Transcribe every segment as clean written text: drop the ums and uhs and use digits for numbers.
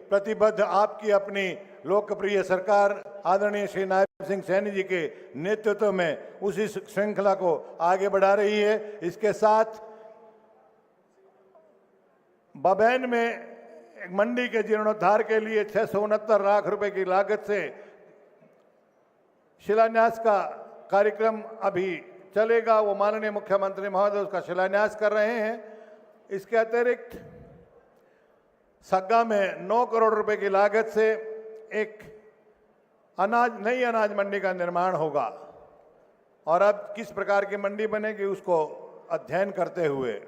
प्रतिबद्ध आपकी अपनी लोकप्रिय सरकार आदरणीय श्री नायब सिंह सैनी जी के नेतृत्व में उसी श्रृंखला को आगे बढ़ा रही है। इसके साथ बबैन में एक मंडी के जीर्णोद्धार के लिए 669 लाख रुपए की लागत से शिलान्यास का कार्यक्रम अभी चलेगा। वो माननीय मुख्यमंत्री महोदय उसका शिलान्यास कर रहे हैं। इसके अतिरिक्त सग्गा में 9 करोड़ रुपए की लागत से एक नई अनाज मंडी का निर्माण होगा और अब किस प्रकार की मंडी बनेगी उसको अध्ययन करते हुए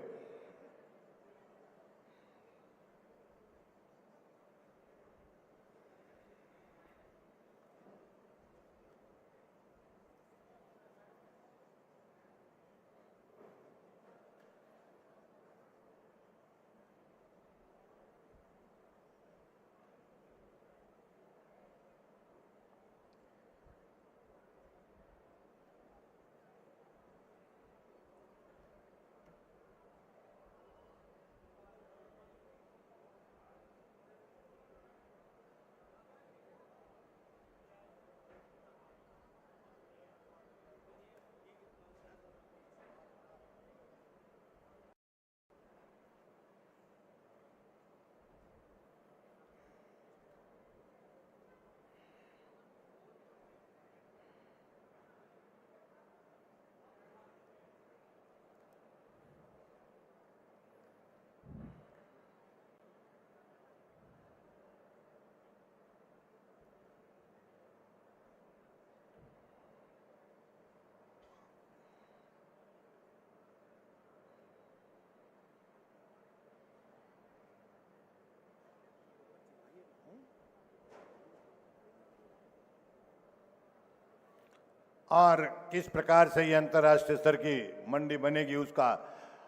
और किस प्रकार से ये अंतर्राष्ट्रीय स्तर की मंडी बनेगी उसका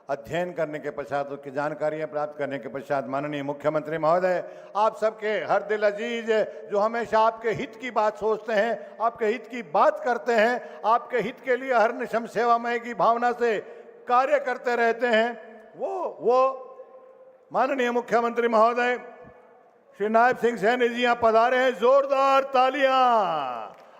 अध्ययन करने के पश्चात उसकी जानकारियां प्राप्त करने के पश्चात माननीय मुख्यमंत्री महोदय आप सबके हर दिल अजीज जो हमेशा आपके हित की बात सोचते हैं, आपके हित की बात करते हैं, आपके हित के लिए हर निशम सेवामय की भावना से कार्य करते रहते हैं, वो माननीय मुख्यमंत्री महोदय श्री नायब सिंह सैनी जी यहाँ पधारे हैं। जोरदार तालियां,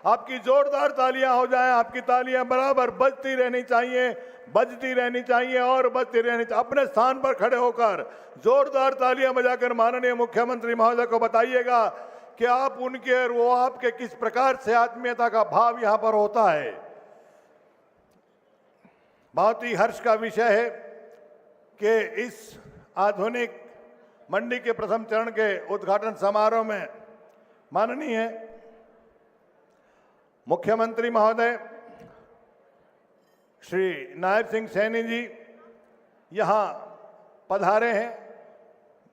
आपकी जोरदार तालियां हो जाएं। आपकी तालियां बराबर बजती रहनी चाहिए, बजती रहनी चाहिए और बजती रहनी चाहिए। अपने स्थान पर खड़े होकर जोरदार तालियां बजाकर माननीय मुख्यमंत्री महोदय को बताइएगा कि आप उनके और वो आपके किस प्रकार से आत्मीयता का भाव यहां पर होता है। बहुत ही हर्ष का विषय है कि इस आधुनिक मंडी के प्रथम चरण के उद्घाटन समारोह में माननीय मुख्यमंत्री महोदय श्री नायब सिंह सैनी जी यहाँ पधारे हैं।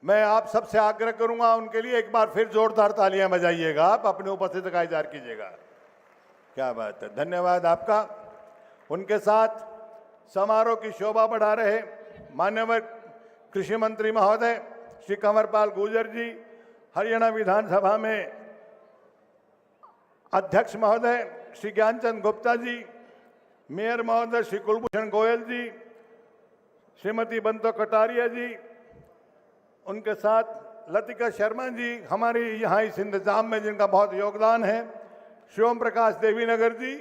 मैं आप सबसे आग्रह करूंगा उनके लिए एक बार फिर जोरदार तालियां बजाइएगा, आप अपनी उपस्थिति का इजहार कीजिएगा। क्या बात है, धन्यवाद आपका। उनके साथ समारोह की शोभा बढ़ा रहे माननीय कृषि मंत्री महोदय श्री कंवरपाल गुर्जर जी, हरियाणा विधानसभा में अध्यक्ष महोदय श्री ज्ञानचंद गुप्ता जी, मेयर महोदय श्री कुलभूषण गोयल जी, श्रीमती बंतो कटारिया जी, उनके साथ लतिका शर्मा जी हमारी यहाँ इस इंतजाम में जिनका बहुत योगदान है, श्री ओम प्रकाश देवीनगर जी,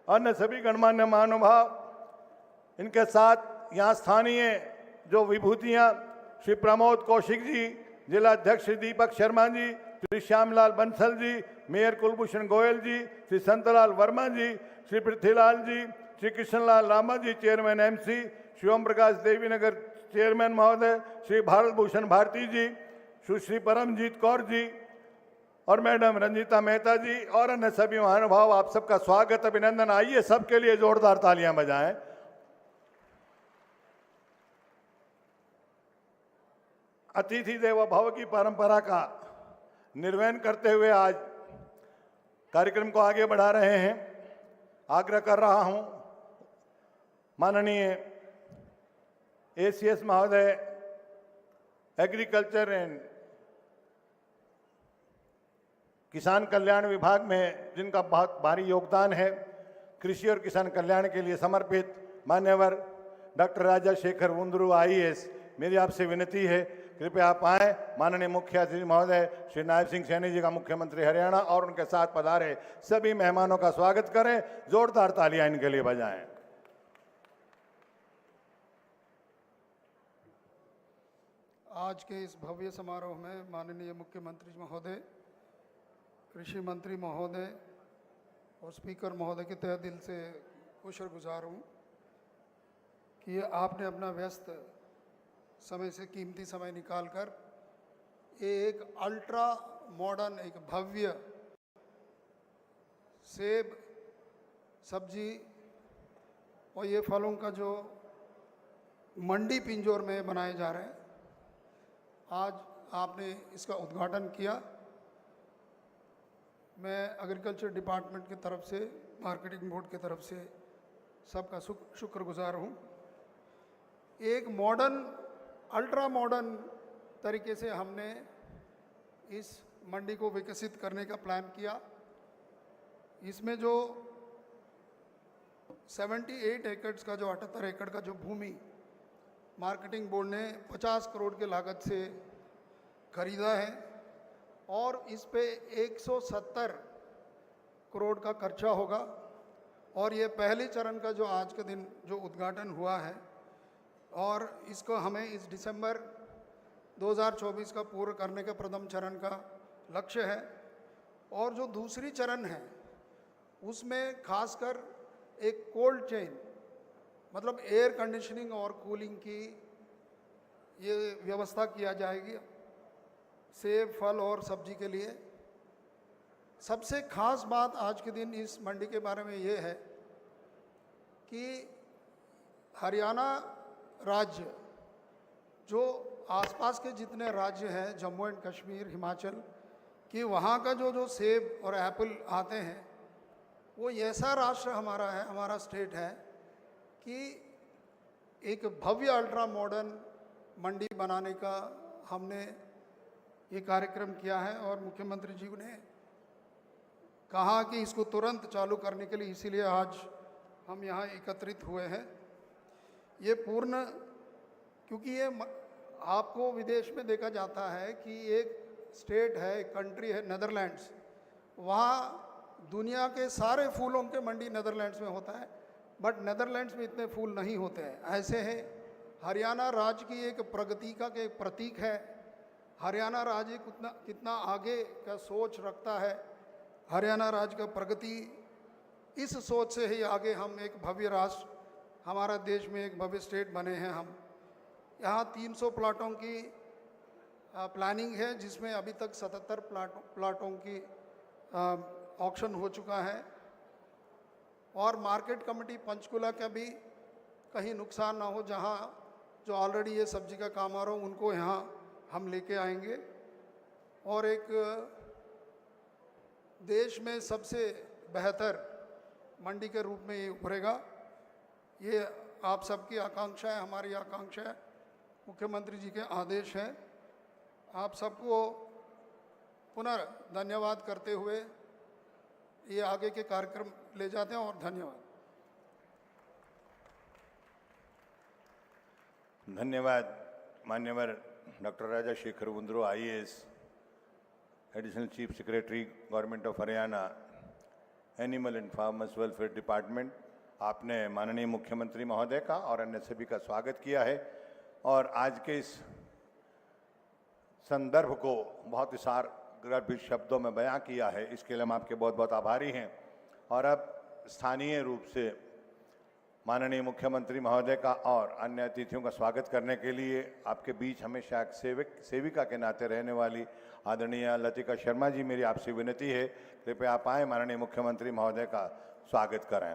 अन्य सभी गणमान्य महानुभाव, इनके साथ यहाँ स्थानीय जो विभूतियाँ श्री प्रमोद कौशिक जी, जिला अध्यक्ष श्री दीपक शर्मा जी, श्री श्यामलाल बंसल जी, मेयर कुलभूषण गोयल जी, श्री संतलाल वर्मा जी, श्री पृथ्वीलाल जी, श्री कृष्णलाल रामा जी chairman MC, Shri Om Prakash Devinagar chairman महोदय, श्री भारत भूषण भारती जी, सुश्री परमजीत कौर जी और मैडम रंजीता मेहता जी और अन्य सभी महानुभाव, आप सबका स्वागत अभिनंदन। आइए सबके लिए जोरदार तालियां बजाएं। अतिथि देवो भव की परंपरा का निर्वहन करते हुए आज कार्यक्रम को आगे बढ़ा रहे हैं। आग्रह कर रहा हूं माननीय एसीएस महोदय एग्रीकल्चर एंड किसान कल्याण विभाग में जिनका बहुत भारी योगदान है, कृषि और किसान कल्याण के लिए समर्पित मान्यवर डॉक्टर राजा शेखर वुंद्रू आईएएस, मेरी आपसे विनती है कि कृपया आप आए। माननीय मुख्य अतिथि महोदय श्री नायब सिंह सैनी जी का मुख्यमंत्री हरियाणा और उनके साथ पधारे सभी मेहमानों का स्वागत करें। जोरदार तालियां इनके लिए बजाएं। आज के इस भव्य समारोह में माननीय मुख्यमंत्री महोदय, कृषि मंत्री महोदय और स्पीकर महोदय के तहे दिल से शुक्रगुजार हूँ कि आपने अपना व्यस्त समय से कीमती समय निकालकर एक अल्ट्रा मॉडर्न, एक भव्य सेब, सब्जी और ये फलों का जो मंडी पिंजौर में बनाए जा रहे हैं, आज आपने इसका उद्घाटन किया। मैं एग्रीकल्चर डिपार्टमेंट की तरफ से, मार्केटिंग बोर्ड की तरफ से सबका शुक्रगुजार हूँ। एक मॉडर्न, अल्ट्रा मॉडर्न तरीके से हमने इस मंडी को विकसित करने का प्लान किया। इसमें जो 78 एकड़ का, जो 78 एकड़ का जो भूमि मार्केटिंग बोर्ड ने 50 करोड़ के लागत से खरीदा है और इस पे 170 करोड़ का खर्चा होगा। और ये पहले चरण का जो आज के दिन जो उद्घाटन हुआ है और इसको हमें इस दिसंबर 2024 का पूर्ण करने का प्रथम चरण का लक्ष्य है। और जो दूसरी चरण है उसमें खासकर एक कोल्ड चेन, मतलब एयर कंडीशनिंग और कूलिंग की ये व्यवस्था किया जाएगी सेब, फल और सब्जी के लिए। सबसे खास बात आज के दिन इस मंडी के बारे में ये है कि हरियाणा राज्य, जो आसपास के जितने राज्य हैं, जम्मू एंड कश्मीर, हिमाचल, कि वहाँ का जो सेब और एप्पल आते हैं, वो ऐसा राष्ट्र हमारा है, हमारा स्टेट है कि एक भव्य अल्ट्रा मॉडर्न मंडी बनाने का हमने ये कार्यक्रम किया है। और मुख्यमंत्री जी ने कहा कि इसको तुरंत चालू करने के लिए, इसीलिए आज हम यहाँ एकत्रित हुए हैं। ये पूर्ण, क्योंकि ये आपको विदेश में देखा जाता है कि एक स्टेट है, एक कंट्री है नीदरलैंड्स, वहाँ दुनिया के सारे फूलों के मंडी नीदरलैंड्स में होता है, बट नीदरलैंड्स में इतने फूल नहीं होते हैं। ऐसे है हरियाणा राज्य की एक प्रगति का एक प्रतीक है। हरियाणा राज्य कितना आगे का सोच रखता है। हरियाणा राज्य का प्रगति, इस सोच से ही आगे हम एक भव्य राष्ट्र, हमारा देश में एक भव्य स्टेट बने हैं। हम यहाँ 300 प्लाटों की प्लानिंग है, जिसमें अभी तक 77 प्लाटों की ऑक्शन हो चुका है। और मार्केट कमेटी पंचकुला का भी कहीं नुकसान ना हो, जहाँ जो ऑलरेडी ये सब्जी का काम आ रहा हो उनको यहाँ हम लेके आएंगे और एक देश में सबसे बेहतर मंडी के रूप में ये उभरेगा। ये आप सबकी आकांक्षा है, हमारी आकांक्षा है, मुख्यमंत्री जी के आदेश हैं। आप सबको पुनः धन्यवाद करते हुए ये आगे के कार्यक्रम ले जाते हैं और धन्यवाद। धन्यवाद। मान्यवर doctor Raja Shekhar Vundru, IAS, additional chief secretary government of Haryana, animal and farmers welfare department, आपने माननीय मुख्यमंत्री महोदय का और अन्य सभी का स्वागत किया है और आज के इस संदर्भ को बहुत सारगर्भित शब्दों में बयां किया है। इसके लिए हम आपके बहुत बहुत आभारी हैं। और अब स्थानीय रूप से माननीय मुख्यमंत्री महोदय का और अन्य अतिथियों का स्वागत करने के लिए आपके बीच हमेशा एक सेविका के नाते रहने वाली आदरणीय लतिका शर्मा जी, मेरी आपसे विनती है, कृपया आप आए, माननीय मुख्यमंत्री महोदय का स्वागत करें।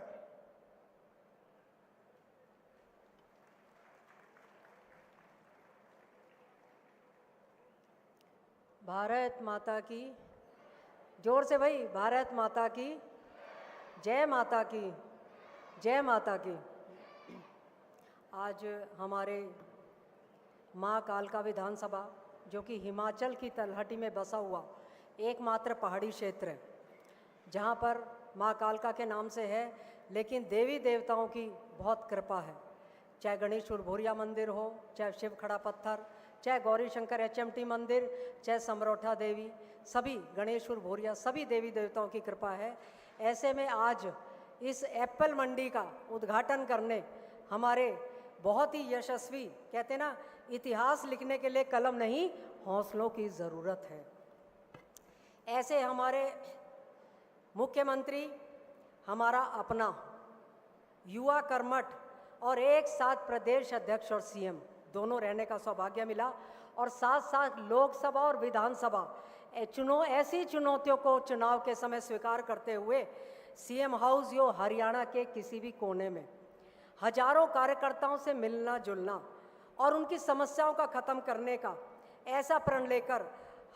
भारत माता की, जोर से भाई, भारत माता की जय, माता की जय, माता की। आज हमारे माँ कालका विधानसभा, जो कि हिमाचल की तलहटी में बसा हुआ एकमात्र पहाड़ी क्षेत्र है, जहाँ पर माँ कालका के नाम से है, लेकिन देवी देवताओं की बहुत कृपा है। चाहे गणेश उर्भोरिया मंदिर हो, चाहे शिव खड़ा पत्थर, चाहे गौरी शंकर HMT मंदिर, चाहे समरोठा देवी, सभी गणेशपुर भोरिया, सभी देवी देवताओं की कृपा है। ऐसे में आज इस एप्पल मंडी का उद्घाटन करने हमारे बहुत ही यशस्वी, कहते हैं ना, इतिहास लिखने के लिए कलम नहीं, हौसलों की ज़रूरत है। ऐसे हमारे मुख्यमंत्री, हमारा अपना युवा कर्मठ और एक साथ प्रदेश अध्यक्ष और CM दोनों रहने का सौभाग्य मिला, और साथ साथ लोकसभा और विधानसभा ऐसी चुनौतियों को चुनाव के समय स्वीकार करते हुए CM हाउस यो हरियाणा के किसी भी कोने में हजारों कार्यकर्ताओं से मिलना जुलना और उनकी समस्याओं का खत्म करने का ऐसा प्रण लेकर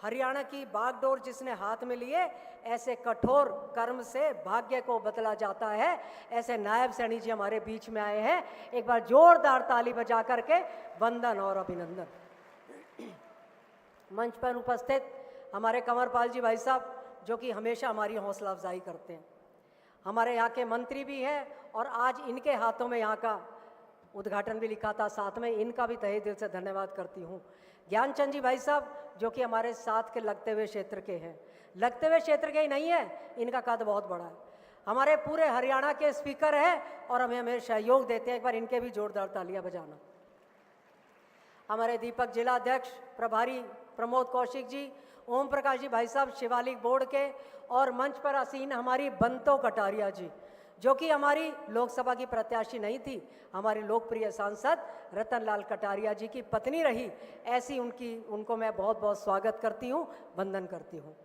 हरियाणा की बागडोर जिसने हाथ में लिए, ऐसे कठोर कर्म से भाग्य को बदला जाता है। ऐसे नायब सैनी जी हमारे बीच में आए हैं, एक बार जोरदार ताली बजा करके वंदन और अभिनंदन। मंच पर उपस्थित हमारे कंवरपाल जी भाई साहब, जो कि हमेशा हमारी हौसला अफजाई करते हैं, हमारे यहाँ के मंत्री भी हैं और आज इनके हाथों में यहाँ का उद्घाटन भी लिखा था, साथ में इनका भी तहे दिल से धन्यवाद करती हूँ। ज्ञानचंद जी भाई साहब, जो कि हमारे साथ के लगते हुए क्षेत्र के हैं, लगते हुए क्षेत्र के ही नहीं है, इनका कद बहुत बड़ा है, हमारे पूरे हरियाणा के स्पीकर हैं और हमें सहयोग देते हैं। एक बार इनके भी जोरदार तालियां बजाना। हमारे दीपक जिला अध्यक्ष प्रभारी प्रमोद कौशिक जी, ओम प्रकाश जी भाई साहब शिवालिक बोर्ड के, और मंच पर आसीन हमारी बंतो कटारिया जी, जो कि हमारी लोकसभा की प्रत्याशी नहीं थी, हमारी लोकप्रिय सांसद रतन लाल कटारिया जी की पत्नी रही। ऐसी उनको मैं बहुत बहुत स्वागत करती हूँ, वंदन करती हूँ।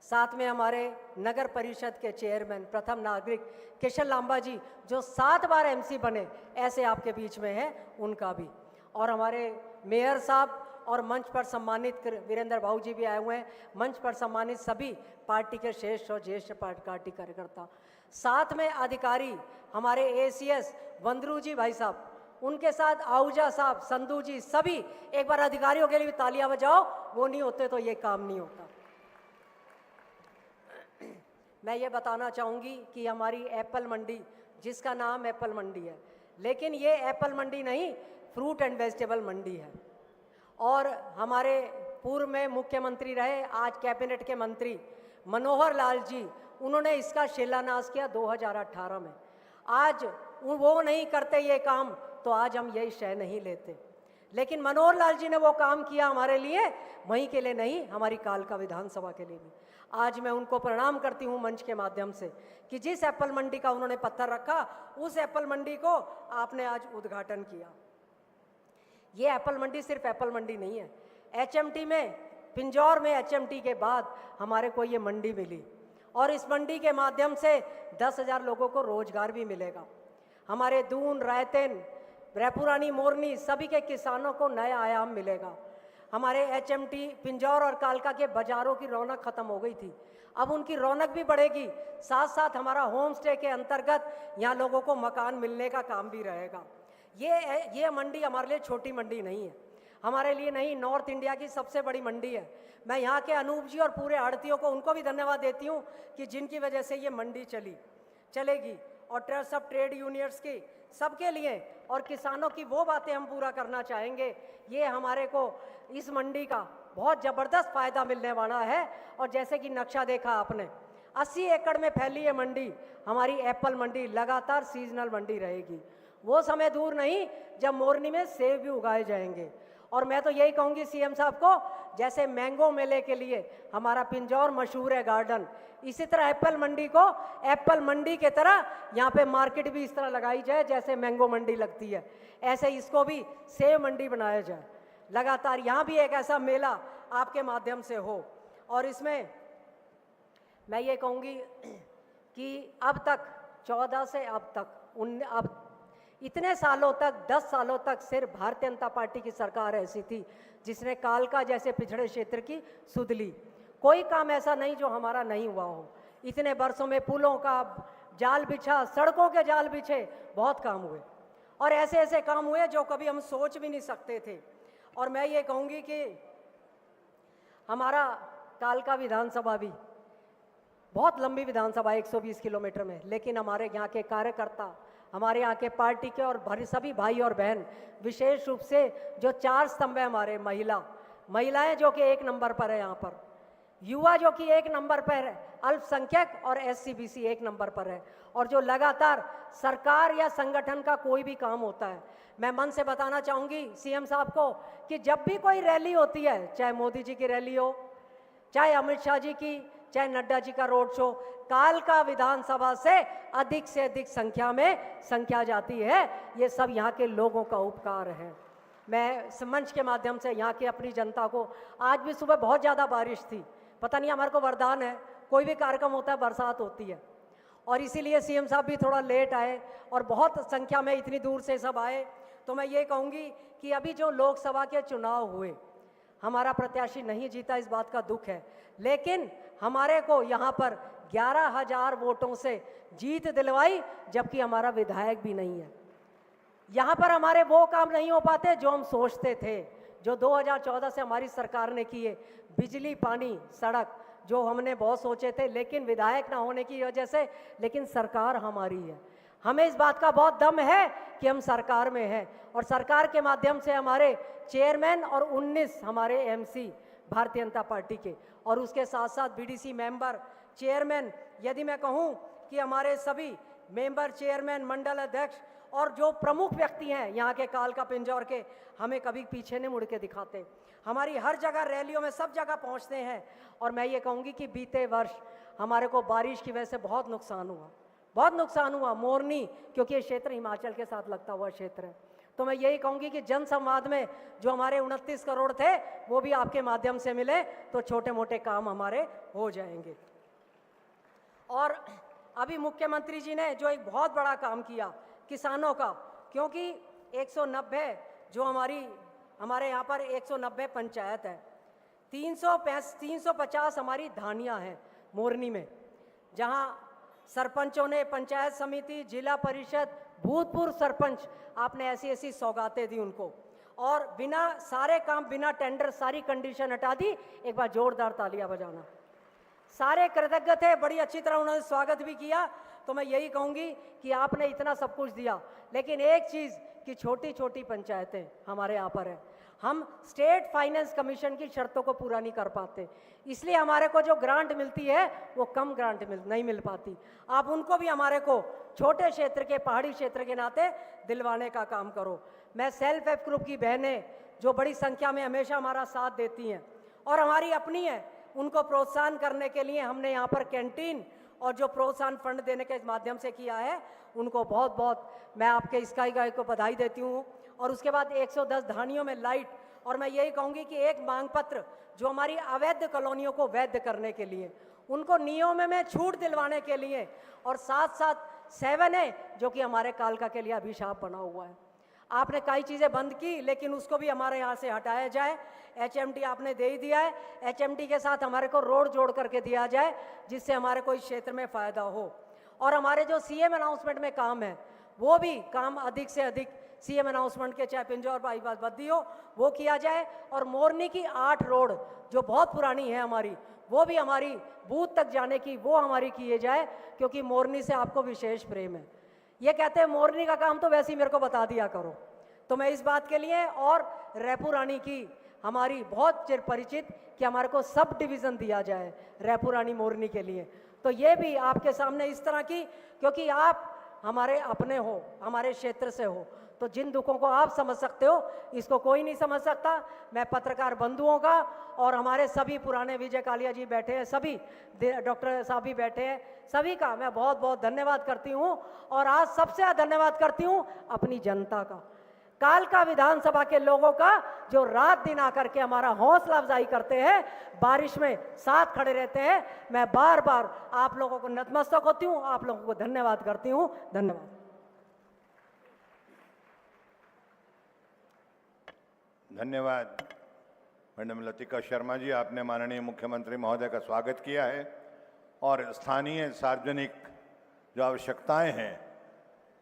साथ में हमारे नगर परिषद के चेयरमैन प्रथम नागरिक किशन लांबा जी, जो 7 बार MC बने, ऐसे आपके बीच में हैं, उनका भी, और हमारे मेयर साहब, और मंच पर सम्मानित वीरेंद्र भाऊ जी भी आए हुए हैं, मंच पर सम्मानित सभी पार्टी के श्रेष्ठ और ज्येष्ठ पार्टी कार्यकर्ता, साथ में अधिकारी हमारे ACS वंदरू जी भाई साहब, उनके साथ आहूजा साहब, संधू जी, सभी एक बार अधिकारियों के लिए भी तालियां बजाओ, वो नहीं होते तो ये काम नहीं होता। मैं ये बताना चाहूँगी कि हमारी एप्पल मंडी, जिसका नाम एप्पल मंडी है, लेकिन ये एप्पल मंडी नहीं, फ्रूट एंड वेजिटेबल मंडी है। और हमारे पूर्व में मुख्यमंत्री रहे, आज कैबिनेट के मंत्री मनोहर लाल जी, उन्होंने इसका शिलान्यास किया 2018 में। आज वो नहीं करते ये काम तो आज हम यही शय नहीं लेते, लेकिन मनोहर लाल जी ने वो काम किया हमारे लिए, वहीं के लिए नहीं, हमारी कालका विधानसभा के लिए भी। आज मैं उनको प्रणाम करती हूँ मंच के माध्यम से कि जिस एप्पल मंडी का उन्होंने पत्थर रखा, उस एप्पल मंडी को आपने आज उद्घाटन किया। ये एप्पल मंडी सिर्फ एप्पल मंडी नहीं है, HMT में, पिंजौर में HMT के बाद हमारे को ये मंडी मिली, और इस मंडी के माध्यम से 10,000 लोगों को रोजगार भी मिलेगा। हमारे दून, रायतेन, रायपुरानी, मोरनी, सभी के किसानों को नया आयाम मिलेगा। हमारे HMT पिंजौर और कालका के बाजारों की रौनक खत्म हो गई थी, अब उनकी रौनक भी बढ़ेगी। साथ साथ हमारा होम स्टे के अंतर्गत यहाँ लोगों को मकान मिलने का काम भी रहेगा। ये मंडी हमारे लिए छोटी मंडी नहीं है, हमारे लिए नहीं, नॉर्थ इंडिया की सबसे बड़ी मंडी है। मैं यहाँ के अनूप जी और पूरे आड़तियों को, उनको भी धन्यवाद देती हूँ कि जिनकी वजह से ये मंडी चलेगी, और सब ट्रेड यूनियंस की सबके लिए, और किसानों की वो बातें हम पूरा करना चाहेंगे। ये हमारे को इस मंडी का बहुत ज़बरदस्त फ़ायदा मिलने वाला है। और जैसे कि नक्शा देखा आपने, 80 एकड़ में फैली ये मंडी, हमारी एप्पल मंडी लगातार सीजनल मंडी रहेगी। वो समय दूर नहीं जब मोरनी में सेब भी उगाए जाएंगे। और मैं तो यही कहूँगी CM साहब को, जैसे मैंगो मेले के लिए हमारा पिंजौर मशहूर है गार्डन, इसी तरह एप्पल मंडी को एप्पल मंडी के तरह यहाँ पे मार्केट भी इस तरह लगाई जाए जैसे मैंगो मंडी लगती है, ऐसे इसको भी सेब मंडी बनाया जाए। लगातार यहाँ भी एक ऐसा मेला आपके माध्यम से हो। और इसमें मैं ये कहूँगी कि अब तक 14 से अब तक अब इतने सालों तक, 10 सालों तक सिर्फ भारतीय जनता पार्टी की सरकार ऐसी थी जिसने कालका जैसे पिछड़े क्षेत्र की सुध ली। कोई काम ऐसा नहीं जो हमारा नहीं हुआ हो। इतने वर्षों में पुलों का जाल बिछा, सड़कों के जाल बिछे, बहुत काम हुए, और ऐसे ऐसे काम हुए जो कभी हम सोच भी नहीं सकते थे। और मैं ये कहूँगी कि हमारा कालका विधानसभा भी बहुत लंबी विधानसभा 120 किलोमीटर में, लेकिन हमारे यहाँ के कार्यकर्ता, हमारे यहाँ के पार्टी के और सभी भाई और बहन, विशेष रूप से जो 4 स्तंभ है हमारे, महिलाएं जो कि 1 नंबर पर है यहाँ पर, युवा जो कि 1 नंबर पर है, अल्पसंख्यक और SC/BC 1 नंबर पर है, और जो लगातार सरकार या संगठन का कोई भी काम होता है, मैं मन से बताना चाहूँगी CM साहब को कि जब भी कोई रैली होती है, चाहे मोदी जी की रैली हो, चाहे अमित शाह जी की, चाहे नड्डा जी का रोड शो, कालका विधानसभा से अधिक संख्या जाती है। ये सब यहाँ के लोगों का उपकार है। मैं मंच के माध्यम से यहाँ की अपनी जनता को, आज भी सुबह बहुत ज़्यादा बारिश थी, पता नहीं हमारे को वरदान है, कोई भी कार्यक्रम होता है बरसात होती है, और इसीलिए CM साहब भी थोड़ा लेट आए और बहुत संख्या में इतनी दूर से सब आए। तो मैं ये कहूँगी कि अभी जो लोकसभा के चुनाव हुए, हमारा प्रत्याशी नहीं जीता, इस बात का दुख है, लेकिन हमारे को यहाँ पर 11,000 वोटों से जीत दिलवाई, जबकि हमारा विधायक भी नहीं है। यहाँ पर हमारे वो काम नहीं हो पाते जो हम सोचते थे, जो 2014 से हमारी सरकार ने किए, बिजली, पानी, सड़क, जो हमने बहुत सोचे थे, लेकिन विधायक ना होने की वजह से, लेकिन सरकार हमारी है। हमें इस बात का बहुत दम है कि हम सरकार में हैं, और सरकार के माध्यम से हमारे चेयरमैन और 19 हमारे MC भारतीय जनता पार्टी के, और उसके साथ साथ BDC मेंबर, चेयरमैन, यदि मैं कहूं कि हमारे सभी मेंबर, चेयरमैन, मंडल अध्यक्ष और जो प्रमुख व्यक्ति हैं यहाँ के कालका पिंजौर के, हमें कभी पीछे नहीं मुड़ के दिखाते। हमारी हर जगह रैलियों में सब जगह पहुँचते हैं। और मैं ये कहूँगी कि बीते वर्ष हमारे को बारिश की वजह से बहुत नुकसान हुआ मोरनी, क्योंकि ये क्षेत्र हिमाचल के साथ लगता हुआ क्षेत्र है। तो मैं यही कहूँगी कि जन संवाद में जो हमारे 29 करोड़ थे, वो भी आपके माध्यम से मिले तो छोटे मोटे काम हमारे हो जाएंगे। और अभी मुख्यमंत्री जी ने जो एक बहुत बड़ा काम किया किसानों का, क्योंकि 190 जो हमारे यहाँ पर 190 पंचायत है, 350 हमारी धानियाँ हैं मोरनी में, जहाँ सरपंचों ने, पंचायत समिति, जिला परिषद, भूतपूर्व सरपंच, आपने ऐसी सौगातें दी उनको, और सारे काम बिना टेंडर, सारी कंडीशन हटा दी। एक बार जोरदार तालियां बजाना। सारे कृतज्ञ थे, बड़ी अच्छी तरह उन्होंने स्वागत भी किया। तो मैं यही कहूँगी कि आपने इतना सब कुछ दिया, लेकिन एक चीज़ कि छोटी छोटी पंचायतें हमारे यहाँ पर है, हम स्टेट फाइनेंस कमीशन की शर्तों को पूरा नहीं कर पाते, इसलिए हमारे को जो ग्रांट मिलती है वो कम ग्रांट नहीं मिल पाती। आप उनको भी हमारे को छोटे क्षेत्र के, पहाड़ी क्षेत्र के नाते दिलवाने का काम करो। मैं सेल्फ हेल्प ग्रुप की बहनें जो बड़ी संख्या में हमेशा हमारा साथ देती हैं और हमारी अपनी है, उनको प्रोत्साहन करने के लिए हमने यहाँ पर कैंटीन और जो प्रोत्साहन फंड देने के माध्यम से किया है, उनको बहुत बहुत मैं आपके स्काई गाय को बधाई देती हूँ। और उसके बाद 110 धानियों में लाइट, और मैं यही कहूँगी कि एक मांग पत्र जो हमारी अवैध कॉलोनियों को वैध करने के लिए, उनको नियमों में छूट दिलवाने के लिए, और साथ साथ 7 है जो कि हमारे कालका के लिए अभिशाप बना हुआ है। आपने कई चीज़ें बंद की, लेकिन उसको भी हमारे यहाँ से हटाया जाए। HMT आपने दे ही दिया है, HMT के साथ हमारे को रोड जोड़ करके दिया जाए, जिससे हमारे को इस क्षेत्र में फ़ायदा हो। और हमारे जो CM अनाउंसमेंट में काम है, वो भी काम अधिक से अधिक CM अनाउंसमेंट के, चाहे पिंजौर बाईपास बद्दी हो, वो किया जाए। और मोरनी की 8 रोड जो बहुत पुरानी है हमारी, वो भी हमारी बूथ तक जाने की, वो हमारी किए जाए, क्योंकि मोरनी से आपको विशेष प्रेम है। ये कहते हैं मोरनी का काम तो वैसे ही मेरे को बता दिया करो, तो मैं इस बात के लिए, और रैपू रानी की हमारी बहुत चिर परिचित कि हमारे को सब डिवीज़न दिया जाए रैपू रानी मोरनी के लिए। तो ये भी आपके सामने इस तरह की, क्योंकि आप हमारे अपने हो, हमारे क्षेत्र से हो, तो जिन दुखों को आप समझ सकते हो, इसको कोई नहीं समझ सकता। मैं पत्रकार बंधुओं का और हमारे सभी पुराने, विजय कालिया जी बैठे हैं, सभी डॉक्टर साहब भी बैठे हैं, सभी का मैं बहुत बहुत धन्यवाद करती हूँ। और आज सबसे ज़्यादा धन्यवाद करती हूँ अपनी जनता का, कालका विधानसभा के लोगों का, जो रात दिन आकर के हमारा हौसला अफजाई करते हैं, बारिश में साथ खड़े रहते हैं। मैं बार बार आप लोगों को नतमस्तक होती हूँ, आप लोगों को धन्यवाद करती हूँ। धन्यवाद। धन्यवाद मैडम लतिका शर्मा जी, आपने माननीय मुख्यमंत्री महोदय का स्वागत किया है और स्थानीय सार्वजनिक जो आवश्यकताएं हैं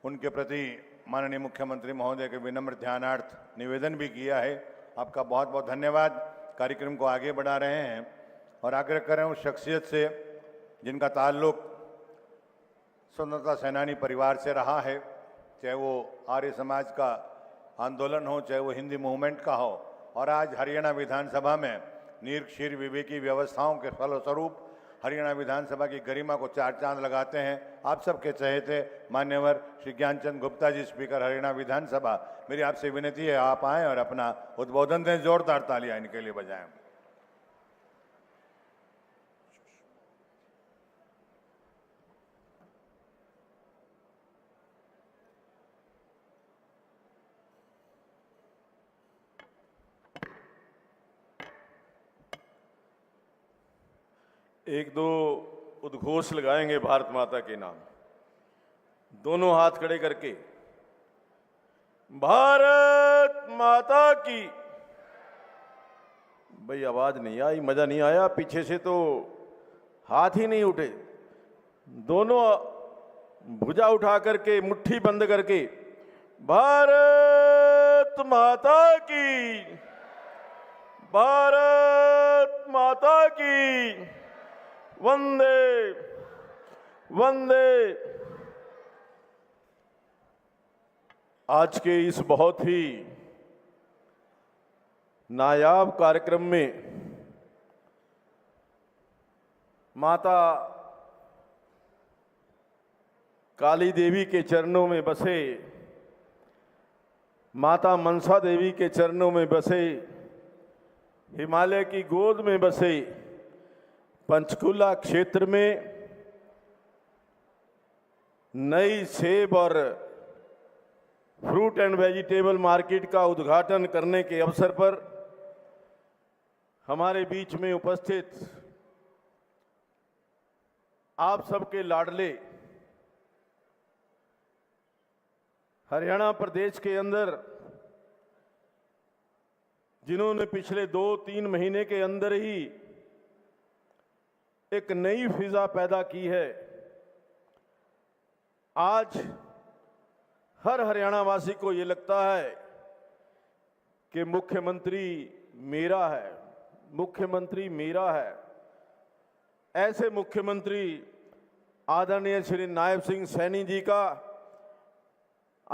उनके प्रति माननीय मुख्यमंत्री महोदय के विनम्र ध्यानार्थ निवेदन भी किया है। आपका बहुत बहुत धन्यवाद। कार्यक्रम को आगे बढ़ा रहे हैं और आग्रह कर रहे हैं उस शख्सियत से जिनका ताल्लुक स्वतंत्रता सेनानी परिवार से रहा है, चाहे वो आर्य समाज का आंदोलन हो, चाहे वो हिंदी मूवमेंट का हो, और आज हरियाणा विधानसभा में नीर क्षीर विवेकी व्यवस्थाओं के फलस्वरूप हरियाणा विधानसभा की गरिमा को चार चांद लगाते हैं आप सबके चहेते मान्यवर श्री ज्ञानचंद गुप्ता जी, स्पीकर हरियाणा विधानसभा। मेरी आपसे विनती है आप आएं और अपना उद्बोधन दें, जोरदार तालियां इनके लिए बजाएं। एक दो उद्घोष लगाएंगे भारत माता के नाम, दोनों हाथ खड़े करके। भारत माता की। भाई आवाज नहीं आई, मजा नहीं आया, पीछे से तो हाथ ही नहीं उठे। दोनों भुजा उठा करके, मुट्ठी बंद करके, भारत माता की, भारत माता की, वंदे वंदे। आज के इस बहुत ही नायाब कार्यक्रम में माता काली देवी के चरणों में बसे, माता मनसा देवी के चरणों में बसे, हिमालय की गोद में बसे पंचकुला क्षेत्र में नई सेब और फ्रूट एंड वेजिटेबल मार्केट का उद्घाटन करने के अवसर पर हमारे बीच में उपस्थित आप सबके लाडले हरियाणा प्रदेश के अंदर जिन्होंने पिछले 2-3 महीने के अंदर ही एक नई फिजा पैदा की है, आज हर हरियाणा वासी को ये लगता है कि मुख्यमंत्री मेरा है, मुख्यमंत्री मेरा है। ऐसे मुख्यमंत्री आदरणीय श्री नायब सिंह सैनी जी का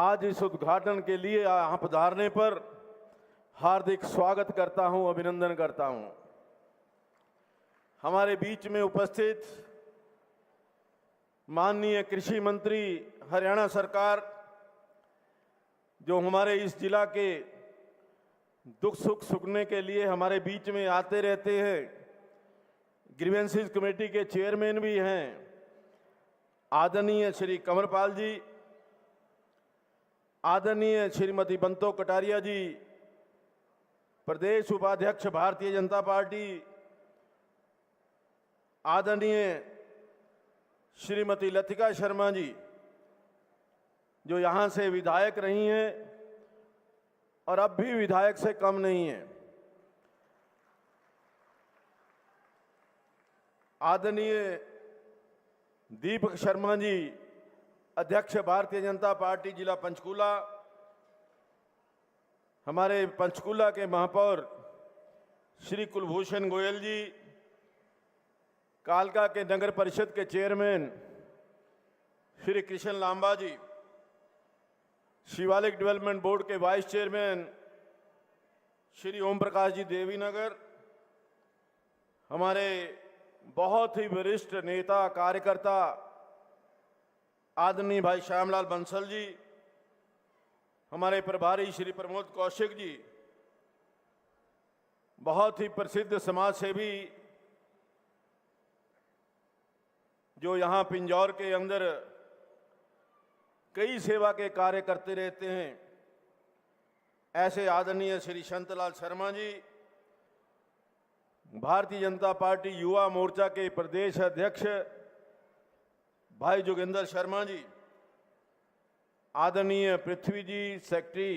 आज इस उद्घाटन के लिए यहाँ पधारने पर हार्दिक स्वागत करता हूं, अभिनंदन करता हूं। हमारे बीच में उपस्थित माननीय कृषि मंत्री हरियाणा सरकार, जो हमारे इस जिला के दुख सुख सुनने के लिए हमारे बीच में आते रहते हैं, ग्रीवेंसेस कमेटी के चेयरमैन भी हैं, आदरणीय श्री कंवरपाल जी, आदरणीय श्रीमती बंतो कटारिया जी, प्रदेश उपाध्यक्ष भारतीय जनता पार्टी, आदरणीय श्रीमती लतिका शर्मा जी, जो यहाँ से विधायक रही हैं और अब भी विधायक से कम नहीं है, आदरणीय दीपक शर्मा जी, अध्यक्ष भारतीय जनता पार्टी जिला पंचकुला, हमारे पंचकुला के महापौर श्री कुलभूषण गोयल जी, कालका के नगर परिषद के चेयरमैन श्री कृष्ण लांबा जी, शिवालिक डेवलपमेंट बोर्ड के वाइस चेयरमैन श्री ओम प्रकाश जी देवीनगर, हमारे बहुत ही वरिष्ठ नेता कार्यकर्ता आदरणीय भाई श्यामलाल बंसल जी, हमारे प्रभारी श्री प्रमोद कौशिक जी, बहुत ही प्रसिद्ध समाज सेवी जो यहाँ पिंजौर के अंदर कई सेवा के कार्य करते रहते हैं, ऐसे आदरणीय श्री शांतलाल शर्मा जी, भारतीय जनता पार्टी युवा मोर्चा के प्रदेश अध्यक्ष भाई जोगिंदर शर्मा जी, आदरणीय पृथ्वी जी, सेक्रेटरी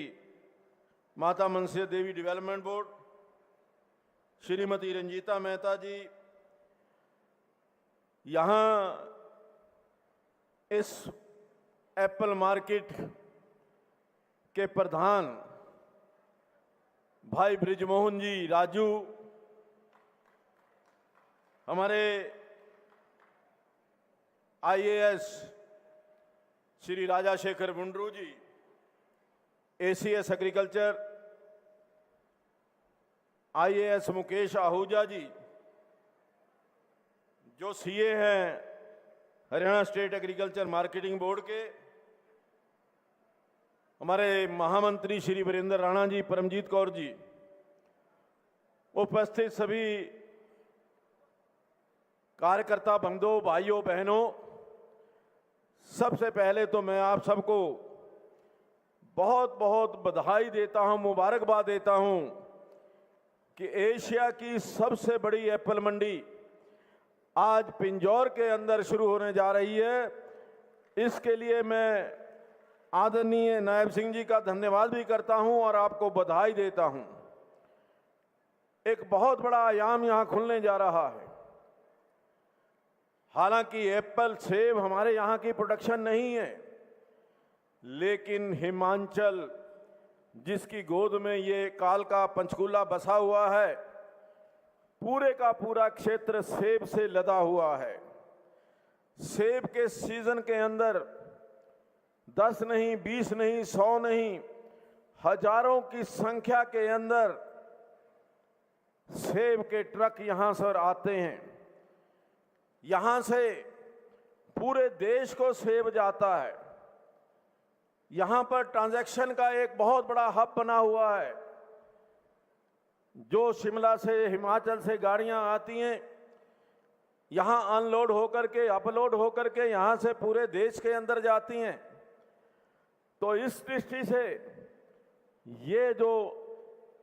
माता मनसा देवी डेवलपमेंट बोर्ड, श्रीमती रंजीता मेहता जी, यहाँ इस एप्पल मार्केट के प्रधान भाई ब्रिजमोहन जी राजू, हमारे IAS Shri Rajashekhar Mundru ji, ACS agriculture, IAS Mukesh Ahuja ji, जो सीए हैं Haryana state agriculture marketing board के, हमारे महामंत्री श्री वीरेंद्र राणा जी, परमजीत कौर जी, उपस्थित सभी कार्यकर्ता बंधुओं, भाइयों बहनों, सबसे पहले तो मैं आप सबको बहुत बहुत बधाई देता हूं, मुबारकबाद देता हूं कि एशिया की सबसे बड़ी एप्पल मंडी आज पिंजौर के अंदर शुरू होने जा रही है। इसके लिए मैं आदरणीय नायब सिंह जी का धन्यवाद भी करता हूं और आपको बधाई देता हूं। एक बहुत बड़ा आयाम यहां खुलने जा रहा है। हालांकि एप्पल, सेब हमारे यहां की प्रोडक्शन नहीं है, लेकिन हिमाचल, जिसकी गोद में ये कालका पंचकूला बसा हुआ है, पूरे का पूरा क्षेत्र सेब से लदा हुआ है। सेब के सीजन के अंदर 10 नहीं, 20 नहीं, 100 नहीं, हजारों की संख्या के अंदर सेब के ट्रक यहां से आते हैं। यहां से पूरे देश को सेब जाता है। यहां पर ट्रांजैक्शन का एक बहुत बड़ा हब बना हुआ है। जो शिमला से, हिमाचल से गाड़ियां आती हैं, यहां अनलोड होकर के, अपलोड होकर के यहां से पूरे देश के अंदर जाती हैं। तो इस दृष्टि से ये जो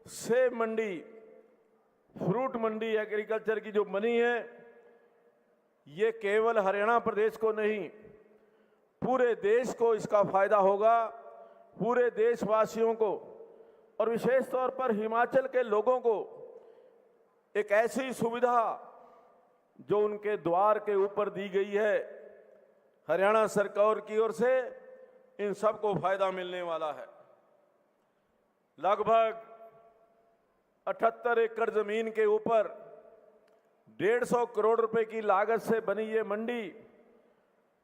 सेब मंडी, फ्रूट मंडी एग्रीकल्चर की जो बनी है, ये केवल हरियाणा प्रदेश को नहीं, पूरे देश को इसका फायदा होगा, पूरे देशवासियों को, और विशेष तौर पर हिमाचल के लोगों को एक ऐसी सुविधा जो उनके द्वार के ऊपर दी गई है हरियाणा सरकार की ओर से, इन सबको फायदा मिलने वाला है। लगभग 78 एकड़ जमीन के ऊपर 150 करोड़ रुपए की लागत से बनी ये मंडी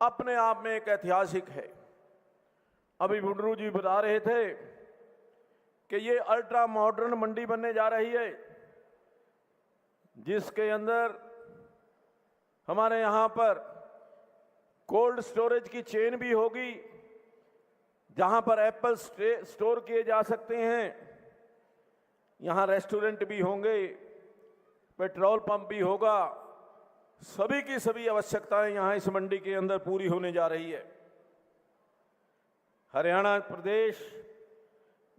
अपने आप में एक ऐतिहासिक है। अभी मुंड्रू जी बता रहे थे कि ये अल्ट्रा मॉडर्न मंडी बनने जा रही है, जिसके अंदर हमारे यहां पर कोल्ड स्टोरेज की चेन भी होगी, जहां पर एप्पल स्टोर किए जा सकते हैं। यहां रेस्टोरेंट भी होंगे, पेट्रोल पंप भी होगा, सभी की सभी आवश्यकताएं यहां इस मंडी के अंदर पूरी होने जा रही है। हरियाणा प्रदेश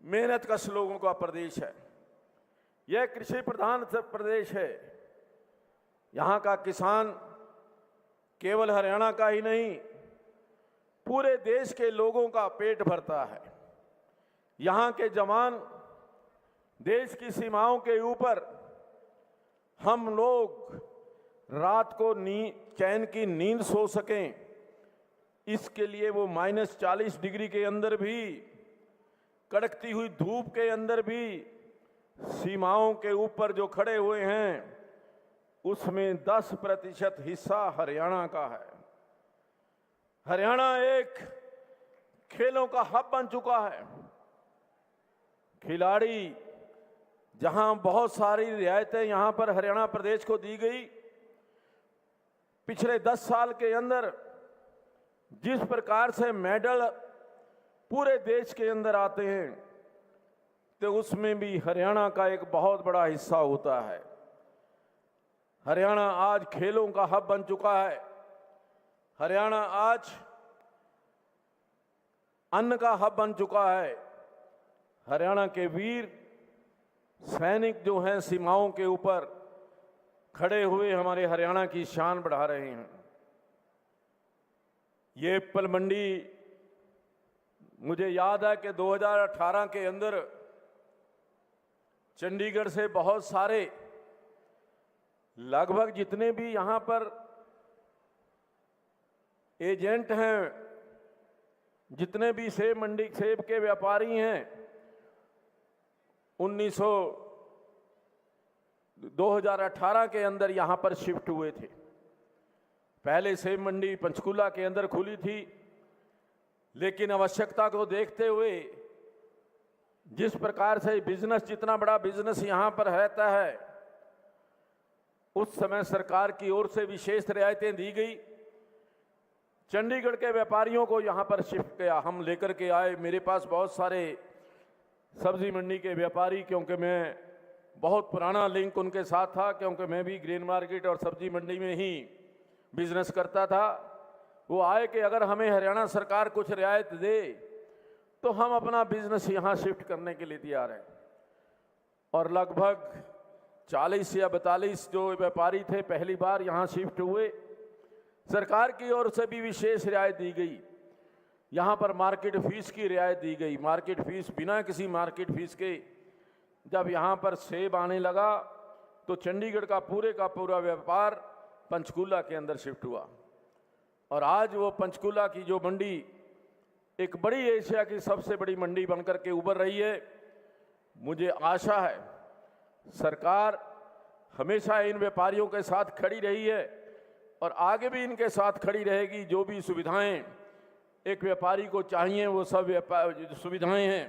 मेहनत कश लोगों का प्रदेश है। यह कृषि प्रधान प्रदेश है। यहां का किसान केवल हरियाणा का ही नहीं, पूरे देश के लोगों का पेट भरता है। यहां के जवान देश की सीमाओं के ऊपर, हम लोग रात को चैन की नींद सो सकें, इसके लिए वो -40 डिग्री के अंदर भी, कड़कती हुई धूप के अंदर भी सीमाओं के ऊपर जो खड़े हुए हैं, उसमें 10% हिस्सा हरियाणा का है। हरियाणा एक खेलों का हब बन चुका है। खिलाड़ी, जहां बहुत सारी रियायतें यहां पर हरियाणा प्रदेश को दी गई, पिछले 10 साल के अंदर जिस प्रकार से मेडल पूरे देश के अंदर आते हैं, तो उसमें भी हरियाणा का एक बहुत बड़ा हिस्सा होता है। हरियाणा आज खेलों का हब बन चुका है। हरियाणा आज अन्न का हब बन चुका है। हरियाणा के वीर सैनिक जो हैं सीमाओं के ऊपर खड़े हुए हमारे हरियाणा की शान बढ़ा रहे हैं। ये एप्पल मंडी, मुझे याद है कि 2018 के अंदर चंडीगढ़ से बहुत सारे, लगभग जितने भी यहां पर एजेंट हैं, जितने भी सेब मंडी, सेब के व्यापारी हैं, 2018 के अंदर यहां पर शिफ्ट हुए थे। पहले सेब मंडी पंचकूला के अंदर खुली थी, लेकिन आवश्यकता को देखते हुए जिस प्रकार से बिजनेस, जितना बड़ा बिजनेस यहाँ पर रहता है, उस समय सरकार की ओर से विशेष रियायतें दी गई। चंडीगढ़ के व्यापारियों को यहाँ पर शिफ्ट किया, हम लेकर के आए। मेरे पास बहुत सारे सब्जी मंडी के व्यापारी, क्योंकि मैं बहुत पुराना लिंक उनके साथ था, क्योंकि मैं भी ग्रेन मार्केट और सब्जी मंडी में ही बिजनेस करता था। वो आए कि अगर हमें हरियाणा सरकार कुछ रियायत दे तो हम अपना बिजनेस यहाँ शिफ्ट करने के लिए तैयार हैं। और लगभग 40 या 42 जो व्यापारी थे पहली बार यहाँ शिफ्ट हुए। सरकार की ओर से भी विशेष रियायत दी गई। यहाँ पर मार्केट फीस की रियायत दी गई। मार्केट फीस, बिना किसी मार्केट फीस के जब यहाँ पर सेब आने लगा तो चंडीगढ़ का पूरा व्यापार पंचकूला के अंदर शिफ्ट हुआ। और आज वो पंचकूला की जो मंडी एक बड़ी एशिया की सबसे बड़ी मंडी बनकर के उभर रही है। मुझे आशा है सरकार हमेशा इन व्यापारियों के साथ खड़ी रही है और आगे भी इनके साथ खड़ी रहेगी। जो भी सुविधाएं एक व्यापारी को चाहिए वो सब जो सुविधाएं हैं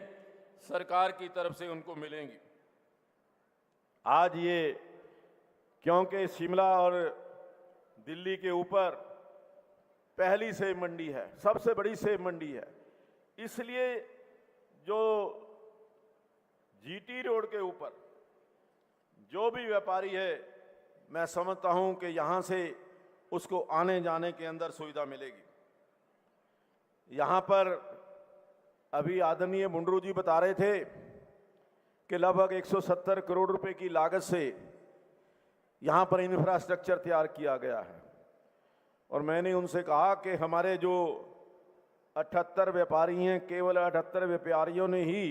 सरकार की तरफ से उनको मिलेंगी। आज ये क्योंकि शिमला और दिल्ली के ऊपर पहली सेब मंडी है, सबसे बड़ी सेब मंडी है, इसलिए जो जीटी रोड के ऊपर जो भी व्यापारी है, मैं समझता हूं कि यहां से उसको आने जाने के अंदर सुविधा मिलेगी। यहां पर अभी आदरणीय मुंडरू जी बता रहे थे कि लगभग 170 करोड़ रुपए की लागत से यहां पर इंफ्रास्ट्रक्चर तैयार किया गया है। और मैंने उनसे कहा कि हमारे जो 78 व्यापारी हैं, केवल 78 व्यापारियों ने ही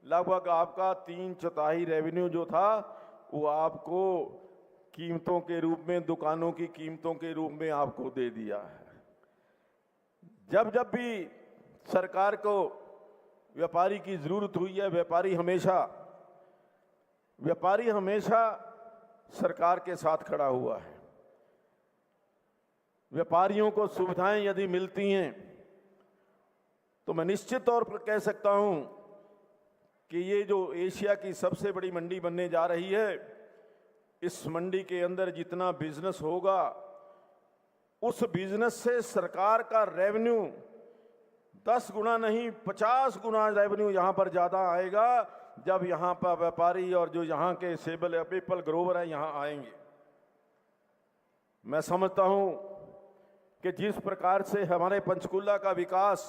लगभग आपका 3/4 रेवेन्यू जो था वो आपको कीमतों के रूप में, दुकानों की कीमतों के रूप में आपको दे दिया है। जब जब भी सरकार को व्यापारी की जरूरत हुई है, व्यापारी हमेशा सरकार के साथ खड़ा हुआ है। व्यापारियों को सुविधाएं यदि मिलती हैं तो मैं निश्चित तौर पर कह सकता हूं कि ये जो एशिया की सबसे बड़ी मंडी बनने जा रही है, इस मंडी के अंदर जितना बिजनेस होगा उस बिजनेस से सरकार का रेवेन्यू 10 गुना नहीं 50 गुना रेवेन्यू यहां पर ज्यादा आएगा जब यहां पर व्यापारी और जो यहां के सेबल या पीपल ग्रोवर हैं यहां आएंगे। मैं समझता हूं कि जिस प्रकार से हमारे पंचकूला का विकास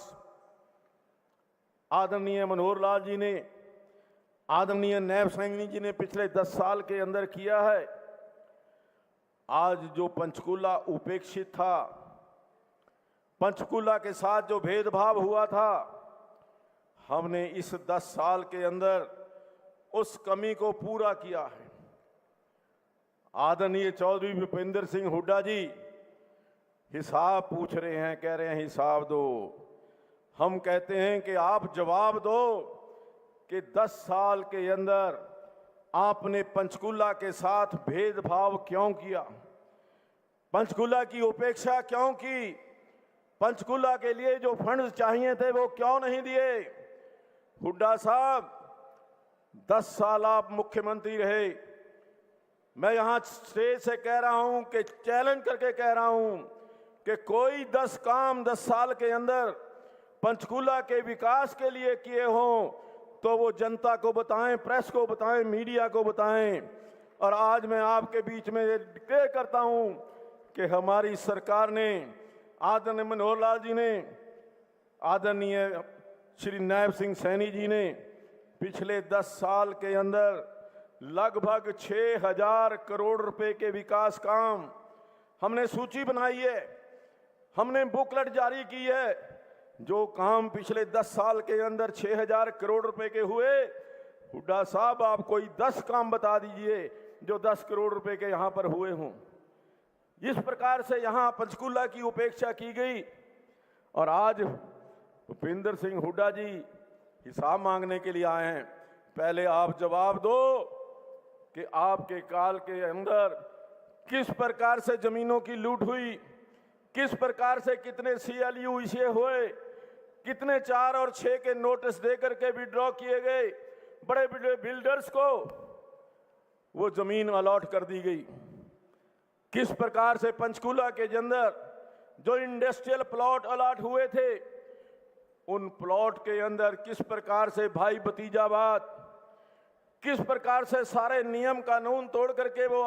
आदरणीय मनोहर लाल जी ने, आदरणीय नैब सैनी जी ने पिछले 10 साल के अंदर किया है, आज जो पंचकूला उपेक्षित था, पंचकूला के साथ जो भेदभाव हुआ था, हमने इस 10 साल के अंदर उस कमी को पूरा किया है। आदरणीय चौधरी भूपेंद्र सिंह हुड्डा जी हिसाब पूछ रहे हैं, कह रहे हैं हिसाब दो। हम कहते हैं कि आप जवाब दो कि 10 साल के अंदर आपने पंचकूला के साथ भेदभाव क्यों किया, पंचकूला की उपेक्षा क्यों की, पंचकूला के लिए जो फंड चाहिए थे वो क्यों नहीं दिए। हुड्डा साहब 10 साल आप मुख्यमंत्री रहे। मैं यहां स्टेज से कह रहा हूं कि चैलेंज करके कह रहा हूं कि कोई 10 काम 10 साल के अंदर पंचकूला के विकास के लिए किए हों तो वो जनता को बताएं, प्रेस को बताएं, मीडिया को बताएं। और आज मैं आपके बीच में डिक्लेयर करता हूं कि हमारी सरकार ने, आदरणीय मनोहर लाल जी ने, आदरणीय श्री नैब सिंह सैनी जी ने पिछले 10 साल के अंदर लगभग 6000 करोड़ रुपए के विकास काम हमने सूची बनाई है, हमने बुकलेट जारी की है। जो काम पिछले 10 साल के अंदर 6000 करोड़ रुपए के हुए, हुड्डा साहब आप कोई 10 काम बता दीजिए जो 10 करोड़ रुपए के यहां पर हुए हों। इस प्रकार से यहां पंचकूला की उपेक्षा की गई और आज भूपेंद्र सिंह हुड्डा जी हिसाब मांगने के लिए आए हैं। पहले आप जवाब दो कि आपके काल के अंदर किस प्रकार से जमीनों की लूट हुई, किस प्रकार से कितने CLU इसे हुए, कितने 4 और 6 के नोटिस देकर के विड्रॉ किए गए, बड़े बड़े बिल्डर्स को वो जमीन अलॉट कर दी गई। किस प्रकार से पंचकूला के अंदर जो इंडस्ट्रियल प्लॉट अलॉट हुए थे, उन प्लॉट के अंदर किस प्रकार से भाई भतीजावाद, किस प्रकार से सारे नियम कानून तोड़ करके वो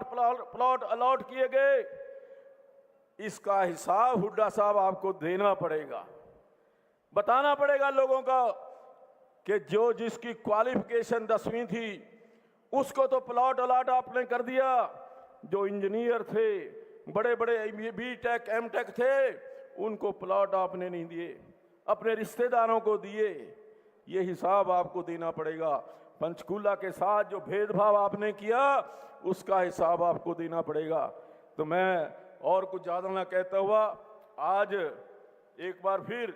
प्लॉट अलॉट किए गए, इसका हिसाब हुड्डा साहब आपको देना पड़ेगा। बताना पड़ेगा लोगों को कि जो जिसकी क्वालिफिकेशन 10वीं थी उसको तो प्लॉट अलॉट आपने कर दिया, जो इंजीनियर थे, बड़े बड़े B.Tech M.Tech थे, उनको प्लॉट आपने नहीं दिए, अपने रिश्तेदारों को दिए। ये हिसाब आपको देना पड़ेगा। पंचकूला के साथ जो भेदभाव आपने किया उसका हिसाब आपको देना पड़ेगा। तो मैं और कुछ ज़्यादा ना कहता हुआ आज एक बार फिर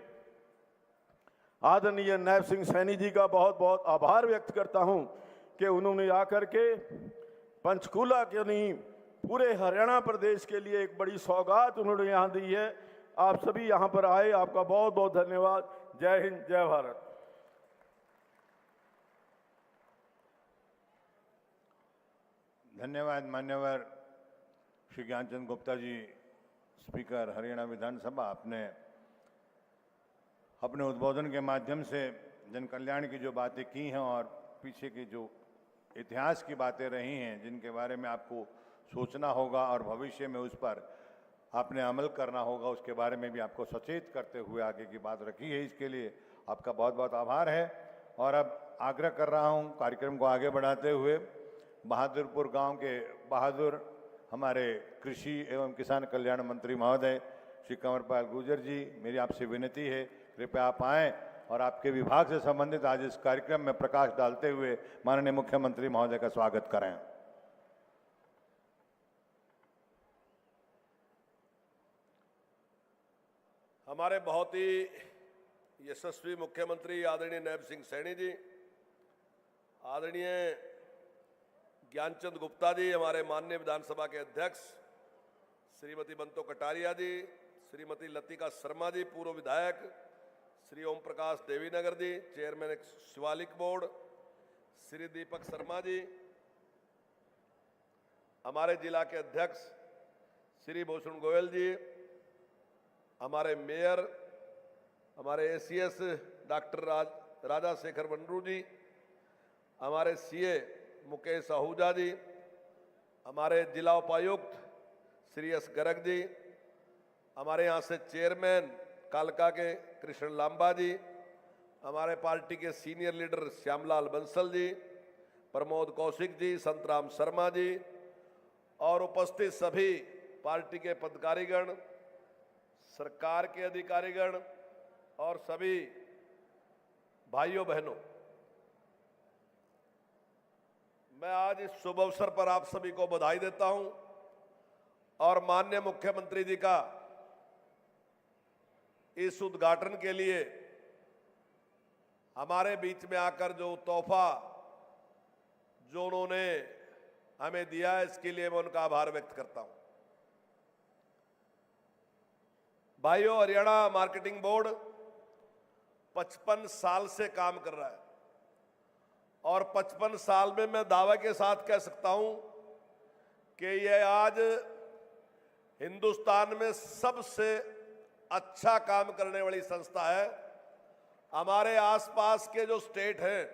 आदरणीय नायब सिंह सैनी जी का बहुत बहुत आभार व्यक्त करता हूं कि उन्होंने आकर के पंचकूला के नहीं पूरे हरियाणा प्रदेश के लिए एक बड़ी सौगात उन्होंने यहाँ दी है। आप सभी यहाँ पर आए, आपका बहुत बहुत धन्यवाद। जय हिंद, जय भारत। धन्यवाद मान्यवर श्री ज्ञानचंद गुप्ता जी, स्पीकर हरियाणा विधानसभा। आपने अपने उद्बोधन के माध्यम से जन कल्याण की जो बातें की हैं और पीछे की जो इतिहास की बातें रही हैं, जिनके बारे में आपको सोचना होगा और भविष्य में उस पर आपने अमल करना होगा, उसके बारे में भी आपको सचेत करते हुए आगे की बात रखी है। इसके लिए आपका बहुत बहुत आभार है। और अब आग्रह कर रहा हूं कार्यक्रम को आगे बढ़ाते हुए बहादुरपुर गांव के बहादुर हमारे कृषि एवं किसान कल्याण मंत्री महोदय श्री कंवरपाल गुर्जर जी, मेरी आपसे विनती है कृपया आप आएँ और आपके विभाग से संबंधित आज इस कार्यक्रम में प्रकाश डालते हुए माननीय मुख्यमंत्री महोदय का स्वागत करें। हमारे बहुत ही यशस्वी मुख्यमंत्री आदरणीय नायब सिंह सैनी जी, आदरणीय ज्ञानचंद गुप्ता जी, हमारे माननीय विधानसभा के अध्यक्ष श्रीमती बंतो कटारिया जी, श्रीमती लतिका शर्मा जी, पूर्व विधायक श्री ओम प्रकाश देवीनगर जी, चेयरमैन शिवालिक बोर्ड श्री दीपक शर्मा जी, हमारे जिला के अध्यक्ष श्री भूषण गोयल जी, हमारे मेयर हमारे ACS डॉक्टर राजा शेखर वनरू जी, हमारे CA मुकेश आहूजा जी, हमारे जिला उपायुक्त श्री S गर्ग जी, हमारे यहाँ से चेयरमैन कालका के कृष्ण लांबा जी, हमारे पार्टी के सीनियर लीडर श्यामलाल बंसल जी, प्रमोद कौशिक जी, संतराम शर्मा जी और उपस्थित सभी पार्टी के पदाधिकारीगण, सरकार के अधिकारीगण और सभी भाइयों बहनों, मैं आज इस शुभ अवसर पर आप सभी को बधाई देता हूं और माननीय मुख्यमंत्री जी का इस उद्घाटन के लिए हमारे बीच में आकर जो तोहफा जो उन्होंने हमें दिया है, इसके लिए मैं उनका आभार व्यक्त करता हूं। भाइयों, हरियाणा मार्केटिंग बोर्ड 55 साल से काम कर रहा है और 55 साल में मैं दावे के साथ कह सकता हूं कि यह आज हिंदुस्तान में सबसे अच्छा काम करने वाली संस्था है। हमारे आसपास के जो स्टेट हैं,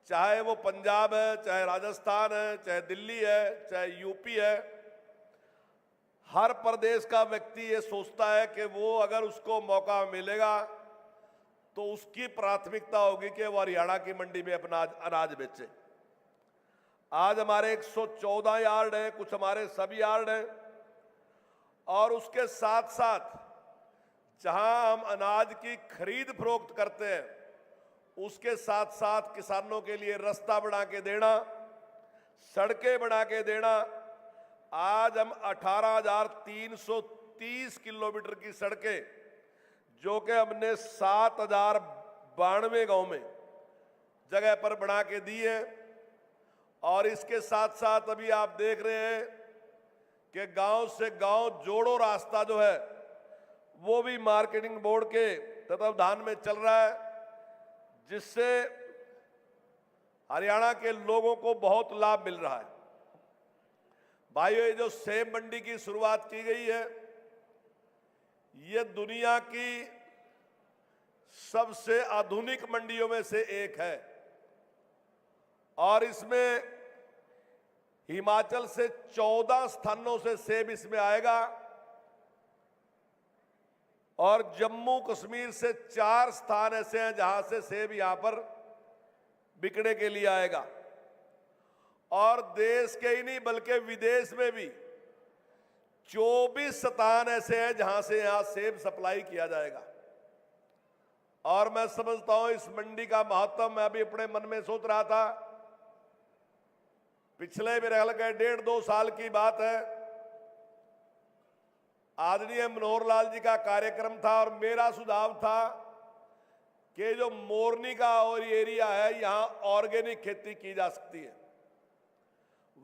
चाहे वो पंजाब है, चाहे राजस्थान है, चाहे दिल्ली है, चाहे यूपी है, हर प्रदेश का व्यक्ति ये सोचता है कि वो अगर उसको मौका मिलेगा तो उसकी प्राथमिकता होगी कि वो हरियाणा की मंडी में अपना अनाज बेचे। आज हमारे 114 यार्ड हैं, कुछ हमारे सब यार्ड हैं और उसके साथ साथ जहां हम अनाज की खरीद फरोख्त करते हैं, उसके साथ साथ किसानों के लिए रास्ता बना के देना, सड़कें बना के देना। आज हम 18,330 किलोमीटर की सड़कें जो कि हमने 7,092 गांव में जगह पर बना के दी है और इसके साथ साथ अभी आप देख रहे हैं कि गांव से गांव जोड़ो रास्ता जो है वो भी मार्केटिंग बोर्ड के तत्वावधान में चल रहा है, जिससे हरियाणा के लोगों को बहुत लाभ मिल रहा है। भाइयों, ये जो सेब मंडी की शुरुआत की गई है, ये दुनिया की सबसे आधुनिक मंडियों में से एक है और इसमें हिमाचल से 14 स्थानों से सेब इसमें आएगा और जम्मू कश्मीर से 4 स्थान ऐसे हैं जहां से सेब यहां पर बिकने के लिए आएगा और देश के ही नहीं बल्कि विदेश में भी 24 स्थान ऐसे हैं जहां से यहां सेब सप्लाई किया जाएगा। और मैं समझता हूं इस मंडी का महत्व, मैं अभी अपने मन में सोच रहा था, पिछले मेरे ख्याल के 1.5-2 साल की बात है, आदरणीय मनोहर लाल जी का कार्यक्रम था और मेरा सुझाव था कि जो मोरनी का और एरिया है यहां ऑर्गेनिक खेती की जा सकती है।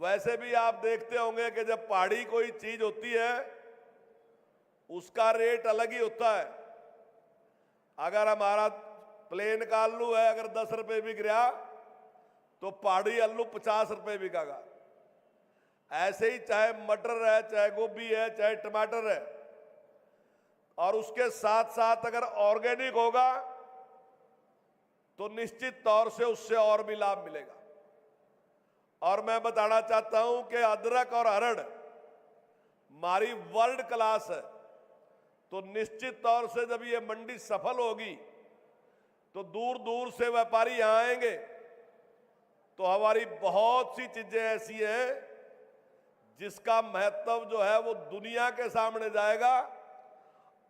वैसे भी आप देखते होंगे कि जब पहाड़ी कोई चीज होती है उसका रेट अलग ही होता है। अगर हमारा प्लेन का आलू है, अगर 10 रुपए बिक रहा तो पहाड़ी आलू 50 रुपए बिकेगा। ऐसे ही चाहे मटर है, चाहे गोभी है, चाहे टमाटर है, और उसके साथ साथ अगर ऑर्गेनिक होगा तो निश्चित तौर से उससे और भी लाभ मिलेगा। और मैं बताना चाहता हूं कि अदरक और अरहर हमारी वर्ल्ड क्लास है, तो निश्चित तौर से जब ये मंडी सफल होगी तो दूर दूर से व्यापारी यहां आएंगे, तो हमारी बहुत सी चीजें ऐसी हैं जिसका महत्व जो है वो दुनिया के सामने जाएगा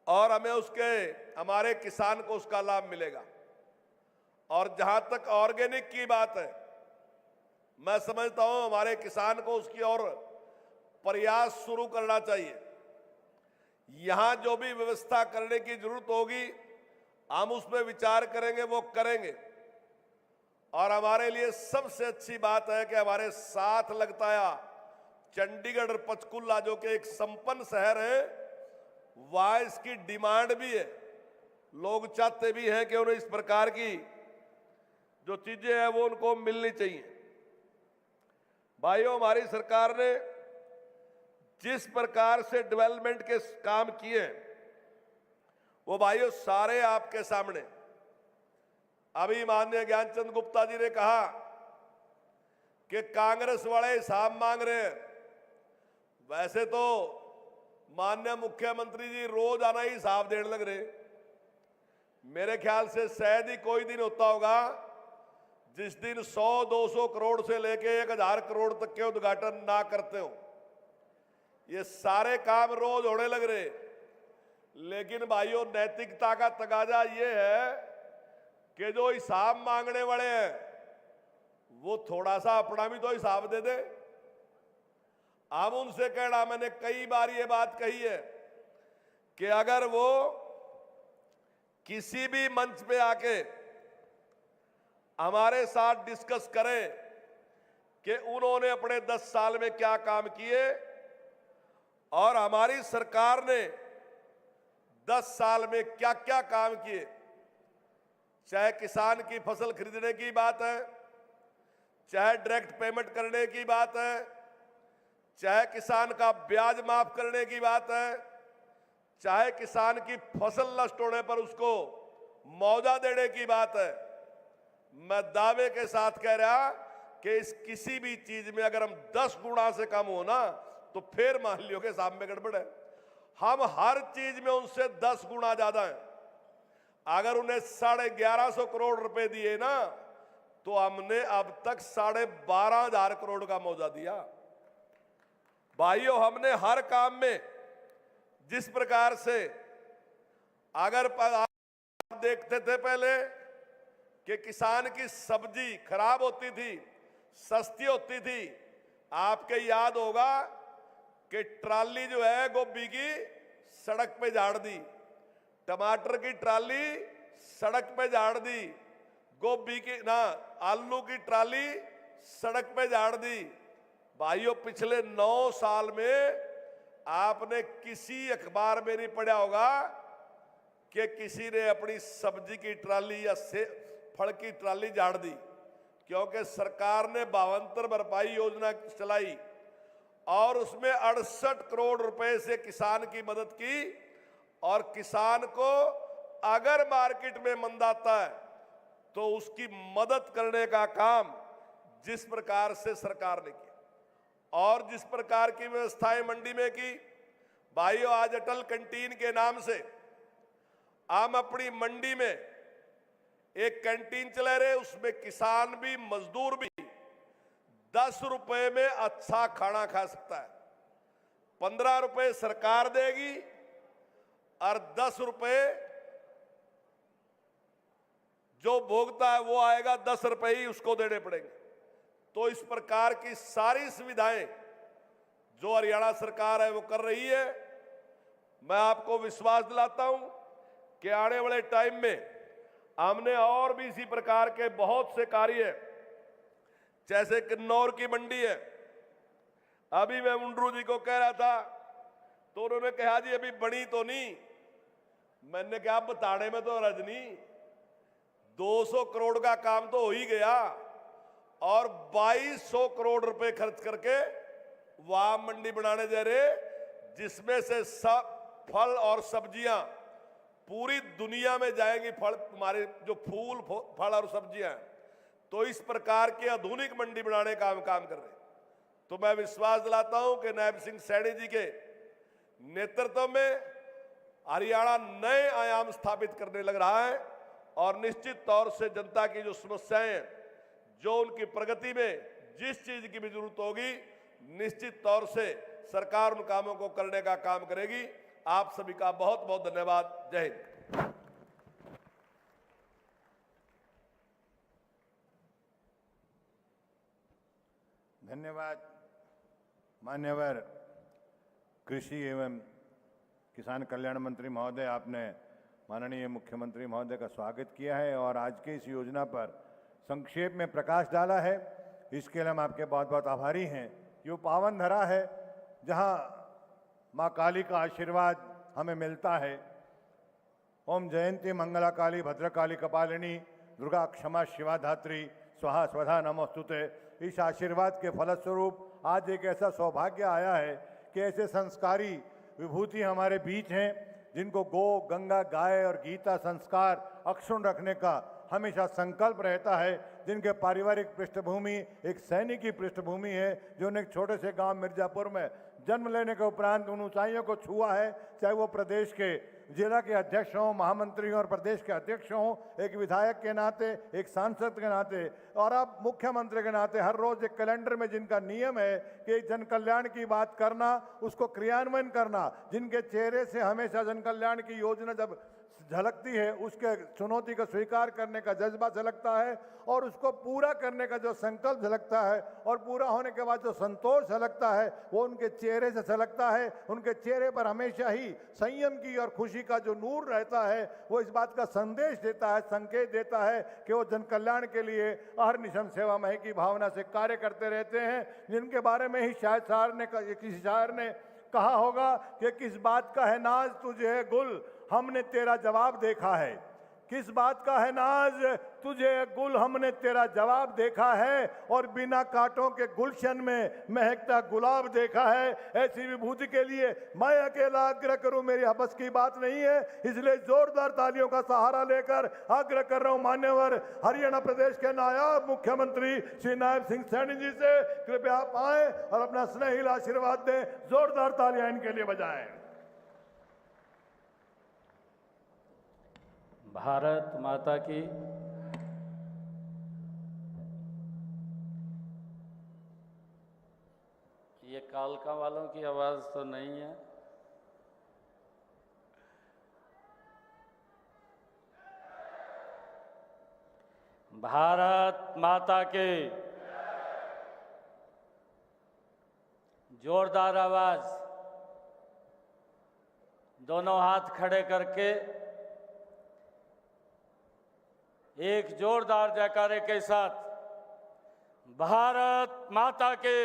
और हमारे किसान को उसका लाभ मिलेगा। और जहां तक ऑर्गेनिक की बात है, मैं समझता हूं हमारे किसान को उसकी और प्रयास शुरू करना चाहिए। यहां जो भी व्यवस्था करने की जरूरत होगी हम उस पर विचार करेंगे, वो करेंगे। और हमारे लिए सबसे अच्छी बात है कि हमारे साथ लगता है चंडीगढ़ और पंचकुला, जो कि एक संपन्न शहर है, वहां इसकी डिमांड भी है। लोग चाहते भी हैं कि उन्हें इस प्रकार की जो चीजें हैं वो उनको मिलनी चाहिए। भाइयों, हमारी सरकार ने जिस प्रकार से डेवलपमेंट के काम किए वो भाइयों सारे आपके सामने। अभी माननीय ज्ञानचंद गुप्ता जी ने कहा कि कांग्रेस वाले हिसाब मांग रहे हैं। वैसे तो माननीय मुख्यमंत्री जी रोज आना ही हिसाब देने लग रहे। मेरे ख्याल से शायद ही कोई दिन होता होगा जिस दिन 100-200 करोड़ से लेके 1000 करोड़ तक के उद्घाटन ना करते हो। ये सारे काम रोज होने लग रहे। लेकिन भाइयों, नैतिकता का तकाजा ये है कि जो हिसाब मांगने वाले हैं वो थोड़ा सा अपना भी तो हिसाब दे दे। हम उनसे कहना, मैंने कई बार ये बात कही है कि अगर वो किसी भी मंच पे आके हमारे साथ डिस्कस करें कि उन्होंने अपने 10 साल में क्या काम किए और हमारी सरकार ने 10 साल में क्या क्या काम किए, चाहे किसान की फसल खरीदने की बात है, चाहे डायरेक्ट पेमेंट करने की बात है, चाहे किसान का ब्याज माफ करने की बात है, चाहे किसान की फसल नष्ट होने पर उसको मुआवजा देने की बात है, मैं दावे के साथ कह रहा कि इस किसी भी चीज में अगर हम 10 गुना से कम हो ना तो फिर मान लियो कि साहब में गड़बड़ है। हम हर चीज में उनसे 10 गुना ज्यादा हैं। अगर उन्हें 1150 करोड़ रुपए दिए ना तो हमने अब तक 12,500 करोड़ का मुआवजा दिया। भाइयों, हमने हर काम में जिस प्रकार से अगर आप देखते थे पहले कि किसान की सब्जी खराब होती थी, सस्ती होती थी, आपके याद होगा कि ट्राली जो है गोभी की सड़क पे झाड़ दी, टमाटर की ट्राली सड़क पे झाड़ दी, गोभी की ना आलू की ट्राली सड़क पे झाड़ दी। भाइयों, पिछले 9 साल में आपने किसी अखबार में नहीं पढ़ा होगा कि किसी ने अपनी सब्जी की ट्राली या फल की ट्राली झाड़ दी, क्योंकि सरकार ने 52 भरपाई योजना चलाई और उसमें 68 करोड़ रुपए से किसान की मदद की। और किसान को अगर मार्केट में मंदाता है तो उसकी मदद करने का काम जिस प्रकार से सरकार ने किया और जिस प्रकार की व्यवस्थाएं मंडी में की, भाइयों आज अटल कैंटीन के नाम से हम अपनी मंडी में एक कैंटीन चला रहे, उसमें किसान भी मजदूर भी 10 रुपए में अच्छा खाना खा सकता है। 15 रुपए सरकार देगी और 10 रुपए जो भोगता है वो आएगा, 10 रुपए ही उसको देने पड़ेंगे। तो इस प्रकार की सारी सुविधाएं जो हरियाणा सरकार है वो कर रही है। मैं आपको विश्वास दिलाता हूं कि आने वाले टाइम में हमने और भी इसी प्रकार के बहुत से कार्य, जैसे किन्नौर की मंडी है, अभी मैं मुंडरू जी को कह रहा था तो उन्होंने कहा जी अभी बनी तो नहीं। मैंने कहा बताने में तो रजनी 200 करोड़ का काम तो हो ही गया और 2200 करोड़ रुपए खर्च करके वहां मंडी बनाने जा रहे, जिसमें से सब फल और सब्जियां पूरी दुनिया में जाएंगी। फल हमारे जो फूल फल और सब्जियां, तो इस प्रकार की आधुनिक मंडी बनाने का हम काम कर रहे हैं। तो मैं विश्वास दिलाता हूं कि नायब सिंह सैनी जी के नेतृत्व में हरियाणा नए आयाम स्थापित करने लग रहा है और निश्चित तौर से जनता की जो समस्याएं हैं, जो उनकी प्रगति में जिस चीज की भी जरूरत होगी, निश्चित तौर से सरकार उन कामों को करने का काम करेगी। आप सभी का बहुत बहुत धन्यवाद। जय हिंद। धन्यवाद मान्यवर कृषि एवं किसान कल्याण मंत्री महोदय, आपने माननीय मुख्यमंत्री महोदय का स्वागत किया है और आज के इस योजना पर संक्षेप में प्रकाश डाला है। इसके लिए हम आपके बहुत बहुत आभारी हैं। ये पावन धरा है जहां माँ काली का आशीर्वाद हमें मिलता है। ओम जयंती मंगला काली भद्रकाली कपालिनी दुर्गा क्षमा शिवा धात्री स्वाहा स्वधा नमोस्तुते। इस आशीर्वाद के फलस्वरूप आज एक ऐसा सौभाग्य आया है कि ऐसे संस्कारी विभूति हमारे बीच हैं जिनको गो गंगा गाय और गीता संस्कार अक्षुण्ण रखने का हमेशा संकल्प रहता है, जिनके पारिवारिक पृष्ठभूमि एक सैनिकी पृष्ठभूमि है, जो एक छोटे से गांव मिर्जापुर में जन्म लेने के उपरांत उन ऊंचाइयों को छुआ है, चाहे वो प्रदेश के जिला के अध्यक्ष हों, महामंत्री हों और प्रदेश के अध्यक्ष हों, एक विधायक के नाते, एक सांसद के नाते और अब मुख्यमंत्री के नाते हर रोज एक कैलेंडर में जिनका नियम है कि जन कल्याण की बात करना, उसको क्रियान्वयन करना, जिनके चेहरे से हमेशा जन कल्याण की योजना जब झलकती है उसके चुनौती को स्वीकार करने का जज्बा झलकता है और उसको पूरा करने का जो संकल्प झलकता है और पूरा होने के बाद जो संतोष झलकता है वो उनके चेहरे से झलकता है। उनके चेहरे पर हमेशा ही संयम की और खुशी का जो नूर रहता है वो इस बात का संदेश देता है, संकेत देता है कि वो जन कल्याण के लिए अहर्निशम सेवा मय की भावना से कार्य करते रहते हैं, जिनके बारे में ही शायद किसी शायर ने कहा होगा कि किस बात का है नाज तुझे है गुल, हमने तेरा जवाब देखा है। किस बात का है नाज तुझे गुल, हमने तेरा जवाब देखा है और बिना कांटों के गुलशन में महकता गुलाब देखा है। ऐसी विभूति के लिए मैं अकेला आग्रह करूं मेरी बस की बात नहीं है, इसलिए जोरदार तालियों का सहारा लेकर आग्रह कर रहा हूं मान्यवर हरियाणा प्रदेश के नायब मुख्यमंत्री श्री नायब सिंह सैनी जी से, कृपया आप आए और अपना स्नेहिल आशीर्वाद दें। जोरदार तालियां इनके लिए बजाएं। भारत माता की। ये कालका वालों की आवाज तो नहीं है। भारत माता के। जोरदार आवाज, दोनों हाथ खड़े करके एक जोरदार जयकारे के साथ भारत माता के।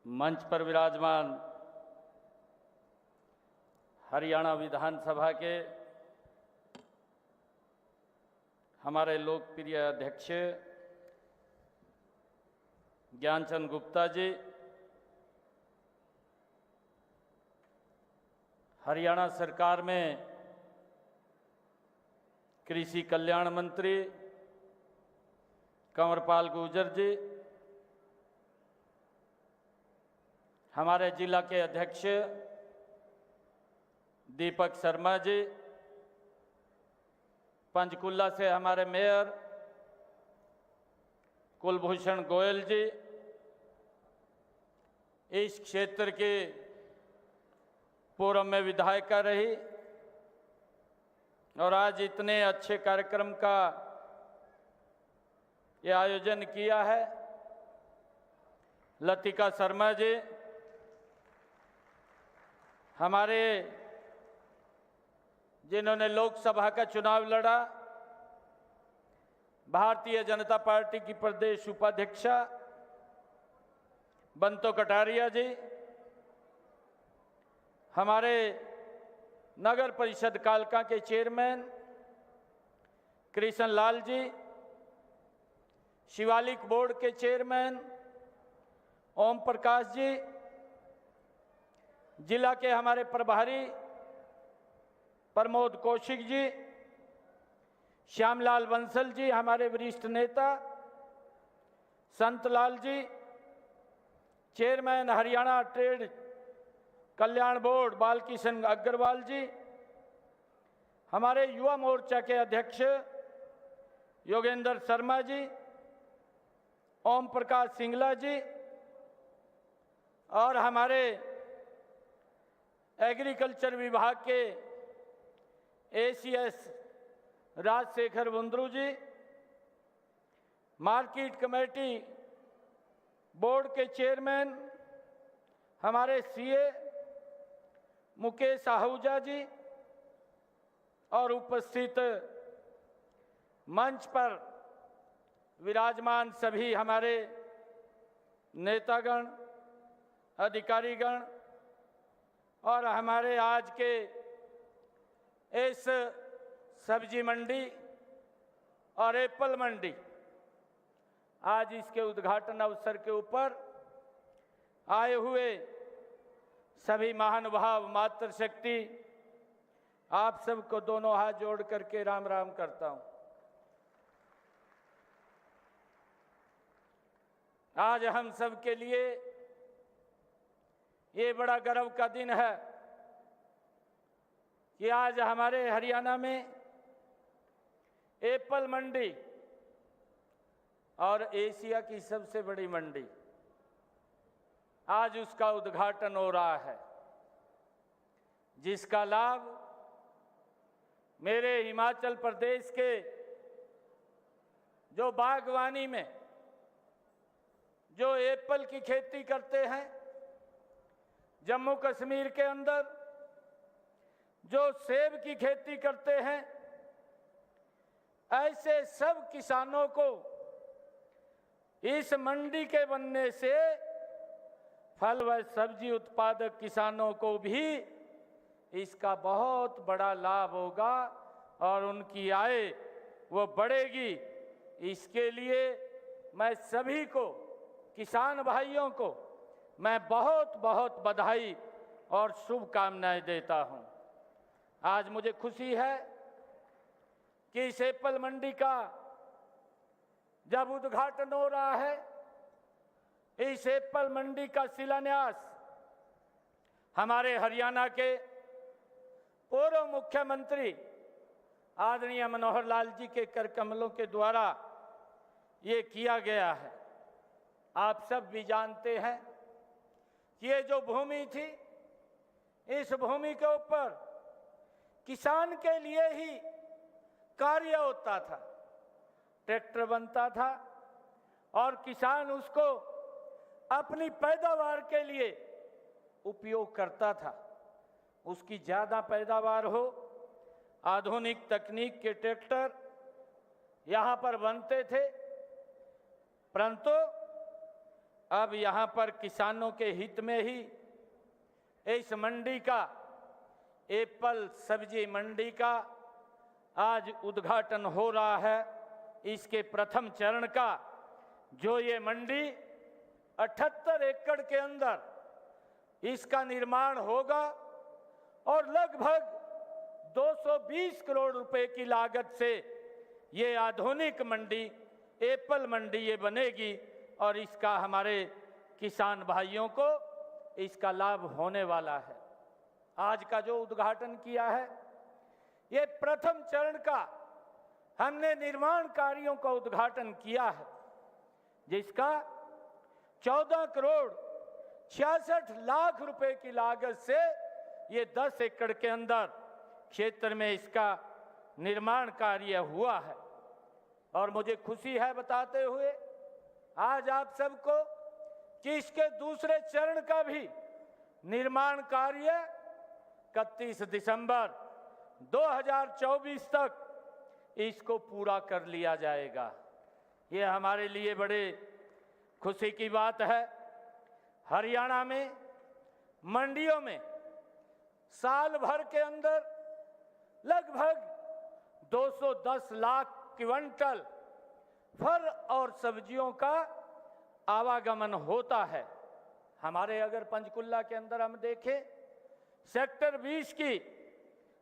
मंच पर विराजमान हरियाणा विधानसभा के हमारे लोकप्रिय अध्यक्ष ज्ञानचंद गुप्ता जी, हरियाणा सरकार में कृषि कल्याण मंत्री कंवरपाल गुर्जर जी, हमारे जिला के अध्यक्ष दीपक शर्मा जी, पंचकुला से हमारे मेयर कुलभूषण गोयल जी, इस क्षेत्र के पूर्व में विधायिका रही और आज इतने अच्छे कार्यक्रम का ये आयोजन किया है, लतिका शर्मा जी, हमारे जिन्होंने लोकसभा का चुनाव लड़ा, भारतीय जनता पार्टी की प्रदेश उपाध्यक्षा बंतो कटारिया जी, हमारे नगर परिषद कालका के चेयरमैन कृष्ण लाल जी, शिवालिक बोर्ड के चेयरमैन ओम प्रकाश जी, जिला के हमारे प्रभारी प्रमोद कौशिक जी, श्यामलाल बंसल जी, हमारे वरिष्ठ नेता संतलाल जी, चेयरमैन हरियाणा ट्रेड कल्याण बोर्ड बालकिशन अग्रवाल जी, हमारे युवा मोर्चा के अध्यक्ष योगेंद्र शर्मा जी, ओम प्रकाश सिंगला जी और हमारे एग्रीकल्चर विभाग के एसीएस राजशेखर वंद्रू जी, मार्केट कमेटी बोर्ड के चेयरमैन हमारे सीए मुकेश आहूजा जी और उपस्थित मंच पर विराजमान सभी हमारे नेतागण, अधिकारीगण और हमारे आज के इस सब्जी मंडी और एप्पल मंडी, आज इसके उद्घाटन अवसर के ऊपर आए हुए सभी महानुभाव मातृशक्ति, आप सबको दोनों हाथ जोड़ करके राम राम करता हूं। आज हम सब के लिए ये बड़ा गर्व का दिन है कि आज हमारे हरियाणा में एप्पल मंडी और एशिया की सबसे बड़ी मंडी, आज उसका उद्घाटन हो रहा है, जिसका लाभ मेरे हिमाचल प्रदेश के जो बागवानी में जो एप्पल की खेती करते हैं, जम्मू कश्मीर के अंदर जो सेब की खेती करते हैं, ऐसे सब किसानों को इस मंडी के बनने से फल व सब्जी उत्पादक किसानों को भी इसका बहुत बड़ा लाभ होगा और उनकी आय वो बढ़ेगी। इसके लिए मैं सभी को, किसान भाइयों को मैं बहुत बहुत बधाई और शुभकामनाएं देता हूं। आज मुझे खुशी है कि इस एप्पल मंडी का जब उद्घाटन हो रहा है, इस एप्पल मंडी का शिलान्यास हमारे हरियाणा के पूर्व मुख्यमंत्री आदरणीय मनोहर लाल जी के कर कमलों के द्वारा ये किया गया है। आप सब भी जानते हैं कि ये जो भूमि थी, इस भूमि के ऊपर किसान के लिए ही कार्य होता था, ट्रैक्टर बनता था और किसान उसको अपनी पैदावार के लिए उपयोग करता था। उसकी ज़्यादा पैदावार हो, आधुनिक तकनीक के ट्रैक्टर यहाँ पर बनते थे, परंतु अब यहाँ पर किसानों के हित में ही इस मंडी का एप्पल सब्जी मंडी का आज उद्घाटन हो रहा है। इसके प्रथम चरण का जो ये मंडी 78 एकड़ के अंदर इसका निर्माण होगा और लगभग 220 करोड़ रुपए की लागत से ये आधुनिक मंडी एप्पल मंडी ये बनेगी और इसका हमारे किसान भाइयों को इसका लाभ होने वाला है। आज का जो उद्घाटन किया है ये प्रथम चरण का हमने निर्माण कार्यों का उद्घाटन किया है, जिसका 14 करोड़ 66 लाख रुपए की लागत से ये 10 एकड़ के अंदर क्षेत्र में इसका निर्माण कार्य हुआ है। और मुझे खुशी है बताते हुए आज आप सबको कि इसके दूसरे चरण का भी निर्माण कार्य 31 दिसंबर 2024 तक इसको पूरा कर लिया जाएगा। ये हमारे लिए बड़े खुशी की बात है। हरियाणा में मंडियों में साल भर के अंदर लगभग 210 लाख क्विंटल फल और सब्जियों का आवागमन होता है। हमारे अगर पंचकुला के अंदर हम देखें, सेक्टर 20 की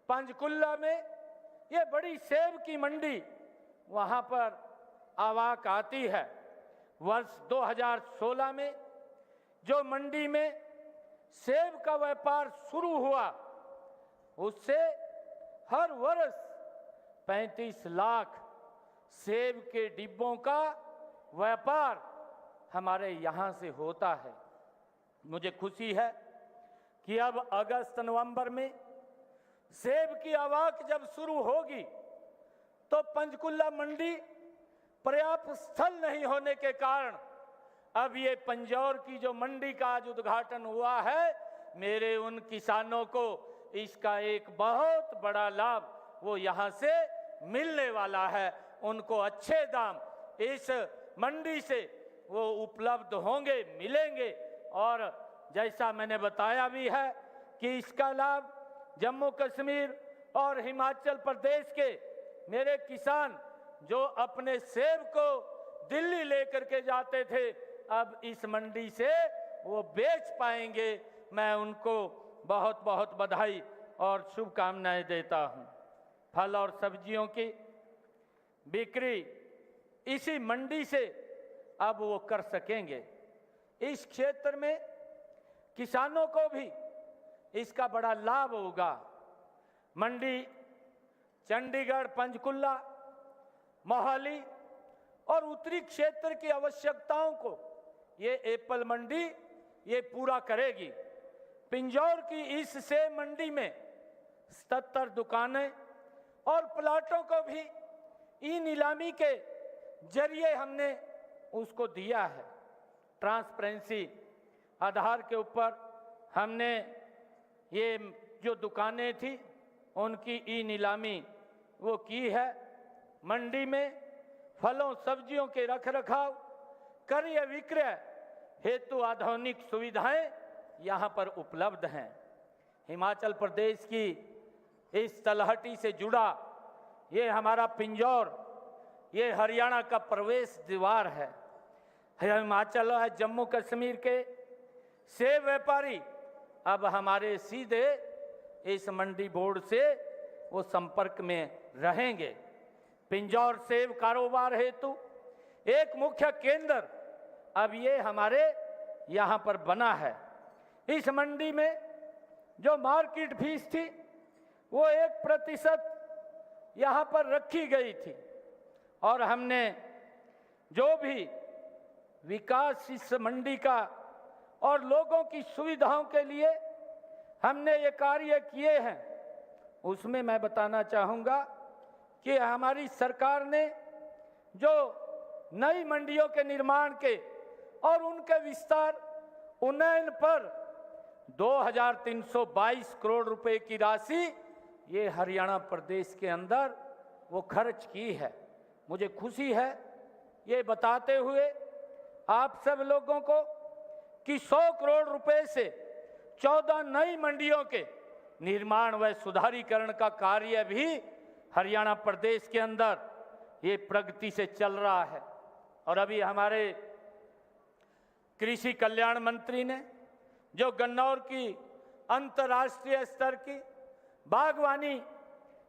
पंचकुला में ये बड़ी सेब की मंडी वहाँ पर आवाक आती है। वर्ष 2016 में जो मंडी में सेब का व्यापार शुरू हुआ, उससे हर वर्ष 35 लाख सेब के डिब्बों का व्यापार हमारे यहाँ से होता है। मुझे खुशी है कि अब अगस्त नवंबर में सेब की आवाक जब शुरू होगी तो पंचकुला मंडी पर्याप्त स्थल नहीं होने के कारण अब ये पंजौर की जो मंडी का आज उद्घाटन हुआ है, मेरे उन किसानों को इसका एक बहुत बड़ा लाभ वो यहाँ से मिलने वाला है। उनको अच्छे दाम इस मंडी से वो उपलब्ध होंगे, मिलेंगे। और जैसा मैंने बताया भी है कि इसका लाभ जम्मू कश्मीर और हिमाचल प्रदेश के मेरे किसान जो अपने सेब को दिल्ली लेकर के जाते थे, अब इस मंडी से वो बेच पाएंगे। मैं उनको बहुत बहुत बधाई और शुभकामनाएं देता हूं। फल और सब्जियों की बिक्री इसी मंडी से अब वो कर सकेंगे। इस क्षेत्र में किसानों को भी इसका बड़ा लाभ होगा। मंडी चंडीगढ़, पंचकुला, मोहाली और उत्तरी क्षेत्र की आवश्यकताओं को ये एप्पल मंडी ये पूरा करेगी। पिंजौर की इस सेब मंडी में 77 दुकानें और प्लाटों को भी ई नीलामी के जरिए हमने उसको दिया है। ट्रांसपेरेंसी आधार के ऊपर हमने ये जो दुकानें थी उनकी ई नीलामी वो की है। मंडी में फलों सब्जियों के रखरखाव, क्रय विक्रय हेतु आधुनिक सुविधाएं यहाँ पर उपलब्ध हैं। हिमाचल प्रदेश की इस तलहटी से जुड़ा ये हमारा पिंजौर, ये हरियाणा का प्रवेश द्वार है। हिमाचल है जम्मू कश्मीर के सेब व्यापारी अब हमारे सीधे इस मंडी बोर्ड से वो संपर्क में रहेंगे। पिंजौर सेब कारोबार हेतु एक मुख्य केंद्र अब ये हमारे यहाँ पर बना है। इस मंडी में जो मार्केट फीस थी वो 1% यहाँ पर रखी गई थी और हमने जो भी विकास इस मंडी का और लोगों की सुविधाओं के लिए हमने ये कार्य किए हैं, उसमें मैं बताना चाहूँगा कि हमारी सरकार ने जो नई मंडियों के निर्माण के और उनके विस्तार उन्नयन पर 2322 करोड़ रुपए की राशि ये हरियाणा प्रदेश के अंदर वो खर्च की है। मुझे खुशी है ये बताते हुए आप सब लोगों को कि 100 करोड़ रुपए से 14 नई मंडियों के निर्माण व सुधारीकरण का कार्य भी हरियाणा प्रदेश के अंदर ये प्रगति से चल रहा है। और अभी हमारे कृषि कल्याण मंत्री ने जो गन्नौर की अंतर्राष्ट्रीय स्तर की बागवानी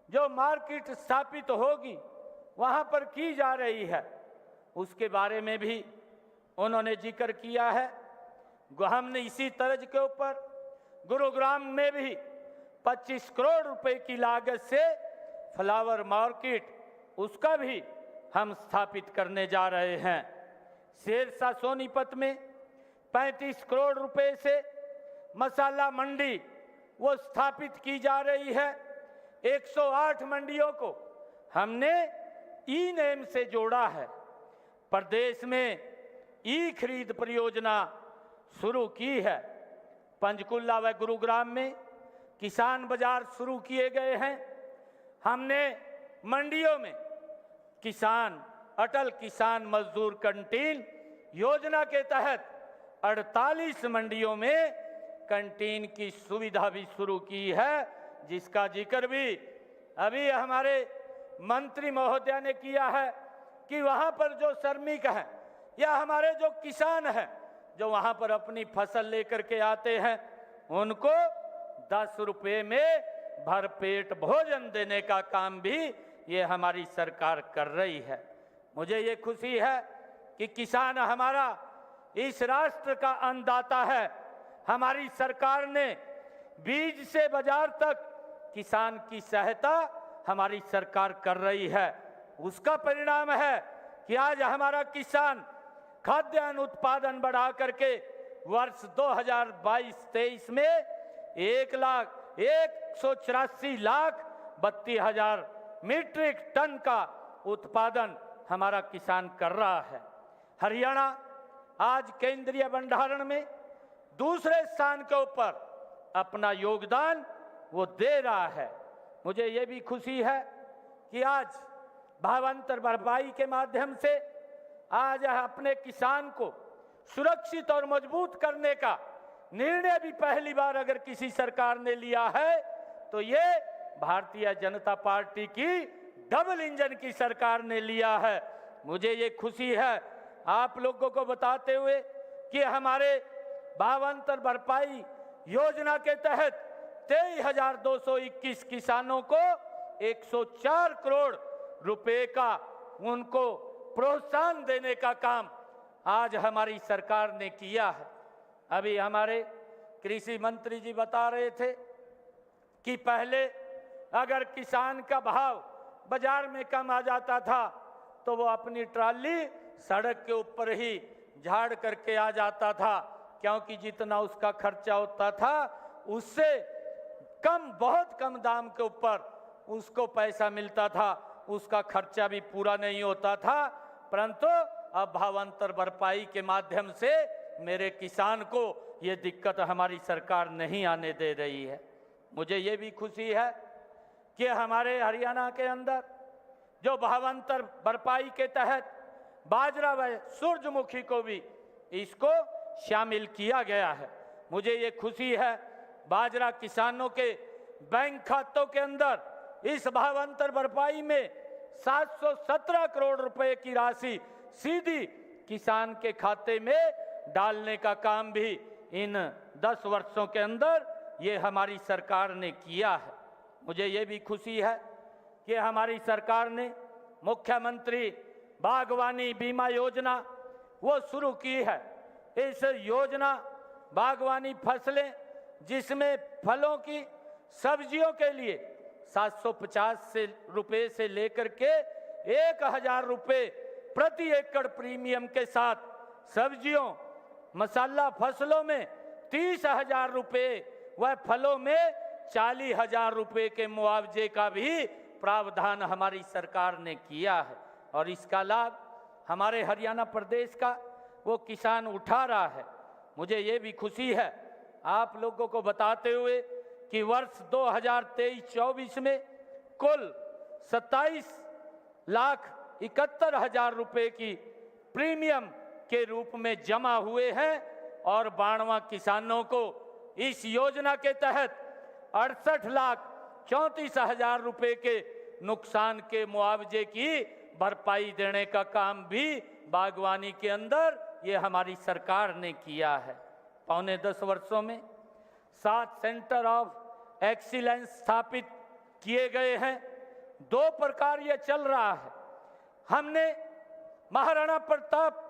जो मार्केट स्थापित होगी वहां पर की जा रही है, उसके बारे में भी उन्होंने जिक्र किया है। हमने इसी तर्ज के ऊपर गुरुग्राम में भी 25 करोड़ रुपए की लागत से फ्लावर मार्केट उसका भी हम स्थापित करने जा रहे हैं। सिरसा सोनीपत में 35 करोड़ रुपए से मसाला मंडी वो स्थापित की जा रही है। 108 मंडियों को हमने ई नेम से जोड़ा है। प्रदेश में ई खरीद परियोजना शुरू की है। पंचकुला व गुरुग्राम में किसान बाजार शुरू किए गए हैं। हमने मंडियों में किसान अटल किसान मजदूर कैंटीन योजना के तहत 48 मंडियों में कैंटीन की सुविधा भी शुरू की है, जिसका जिक्र भी अभी हमारे मंत्री महोदया ने किया है कि वहां पर जो श्रमिक हैं या हमारे जो किसान हैं जो वहां पर अपनी फसल लेकर के आते हैं उनको 10 रुपए में भरपेट भोजन देने का काम भी ये हमारी सरकार कर रही है। मुझे ये खुशी है कि किसान हमारा इस राष्ट्र का अन्नदाता है। हमारी सरकार ने बीज से बाजार तक किसान की सहायता हमारी सरकार कर रही है। उसका परिणाम है कि आज हमारा किसान खाद्यान्न उत्पादन बढ़ा करके वर्ष 2022-23 में 1,184,32,000 मीट्रिक टन का उत्पादन हमारा किसान कर रहा है। हरियाणा आज केंद्रीय भंडारण में दूसरे स्थान के ऊपर अपना योगदान वो दे रहा है। मुझे ये भी खुशी है कि आज भावांतर भरपाई के माध्यम से आज अपने किसान को सुरक्षित और मजबूत करने का निर्णय भी पहली बार अगर किसी सरकार ने लिया है तो ये भारतीय जनता पार्टी की डबल इंजन की सरकार ने लिया है। मुझे ये खुशी है आप लोगों को बताते हुए कि हमारे भावांतर भरपाई योजना के तहत 23,221 किसानों को 104 करोड़ रुपए का उनको प्रोत्साहन देने का काम आज हमारी सरकार ने किया है। अभी हमारे कृषि मंत्री जी बता रहे थे कि पहले अगर किसान का भाव बाजार में कम आ जाता था तो वो अपनी ट्राली सड़क के ऊपर ही झाड़ करके आ जाता था, क्योंकि जितना उसका खर्चा होता था उससे कम, बहुत कम दाम के ऊपर उसको पैसा मिलता था, उसका खर्चा भी पूरा नहीं होता था। परंतु अब भावांतर भरपाई के माध्यम से मेरे किसान को ये दिक्कत हमारी सरकार नहीं आने दे रही है। मुझे ये भी खुशी है कि हमारे हरियाणा के अंदर जो भावांतर भरपाई के तहत बाजरा व सूरजमुखी को भी इसको शामिल किया गया है। मुझे ये खुशी है बाजरा किसानों के बैंक खातों के अंदर इस भावांतर भरपाई में 717 करोड़ रुपए की राशि सीधी किसान के खाते में डालने का काम भी इन 10 वर्षों के अंदर ये हमारी सरकार ने किया है। मुझे ये भी खुशी है कि हमारी सरकार ने मुख्यमंत्री बागवानी बीमा योजना वो शुरू की है। इस योजना बागवानी फसलें जिसमें फलों की सब्जियों के लिए 750 रुपए से लेकर के 1,000 रुपए प्रति एकड़ प्रीमियम के साथ सब्जियों मसाला फसलों में 30,000 रुपए व फलों में 40,000 रुपए के मुआवजे का भी प्रावधान हमारी सरकार ने किया है। और इसका लाभ हमारे हरियाणा प्रदेश का वो किसान उठा रहा है। मुझे ये भी खुशी है आप लोगों को बताते हुए कि वर्ष 2023-24 में कुल 27,71,000 रुपए की प्रीमियम के रूप में जमा हुए हैं और 92 किसानों को इस योजना के तहत 68,34,000 रुपए के नुकसान के मुआवजे की भरपाई देने का काम भी बागवानी के अंदर ये हमारी सरकार ने किया है। पौने 10 वर्षों में 7 सेंटर ऑफ एक्सीलेंस स्थापित किए गए हैं। 2 प्रकार ये चल रहा है। हमने महाराणा प्रताप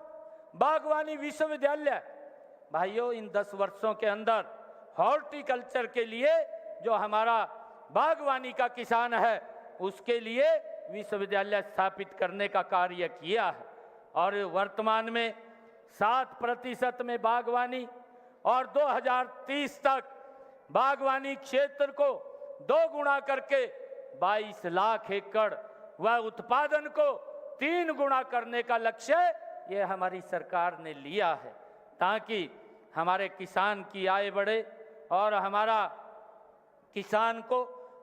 बागवानी विश्वविद्यालय, भाइयों, इन 10 वर्षों के अंदर हॉर्टिकल्चर के लिए जो हमारा बागवानी का किसान है उसके लिए विश्वविद्यालय स्थापित करने का कार्य किया है और वर्तमान में 7% में बागवानी और 2030 तक बागवानी क्षेत्र को 2 गुना करके 22 लाख एकड़ व उत्पादन को 3 गुना करने का लक्ष्य ये हमारी सरकार ने लिया है ताकि हमारे किसान की आय बढ़े और हमारा किसान को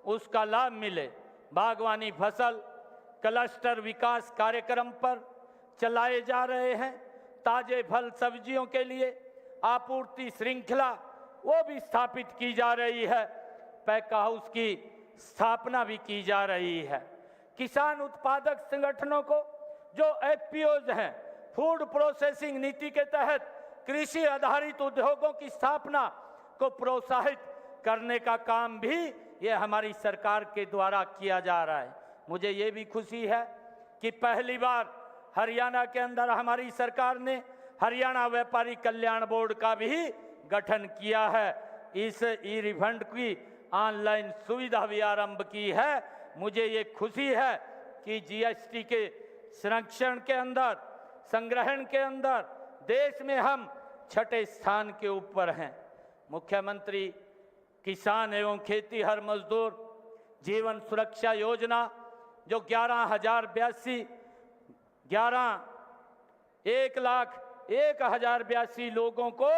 उसका लाभ मिले। बागवानी फसल क्लस्टर विकास कार्यक्रम पर चलाए जा रहे हैं। ताजे फल सब्जियों के लिए आपूर्ति श्रृंखला वो भी स्थापित की जा रही है। पैक हाउस की स्थापना भी की जा रही है। किसान उत्पादक संगठनों को जो एफपीओज हैं, फूड प्रोसेसिंग नीति के तहत कृषि आधारित उद्योगों की स्थापना को प्रोत्साहित करने का काम भी ये हमारी सरकार के द्वारा किया जा रहा है। मुझे ये भी खुशी है कि पहली बार हरियाणा के अंदर हमारी सरकार ने हरियाणा व्यापारी कल्याण बोर्ड का भी गठन किया है। इस ई रिफंड की ऑनलाइन सुविधा भी आरंभ की है। मुझे ये खुशी है कि जीएसटी के संरक्षण के अंदर, संग्रहण के अंदर देश में हम 6ठे स्थान के ऊपर हैं। मुख्यमंत्री किसान एवं खेती हर मजदूर जीवन सुरक्षा योजना जो 1,01,01,082 लोगों को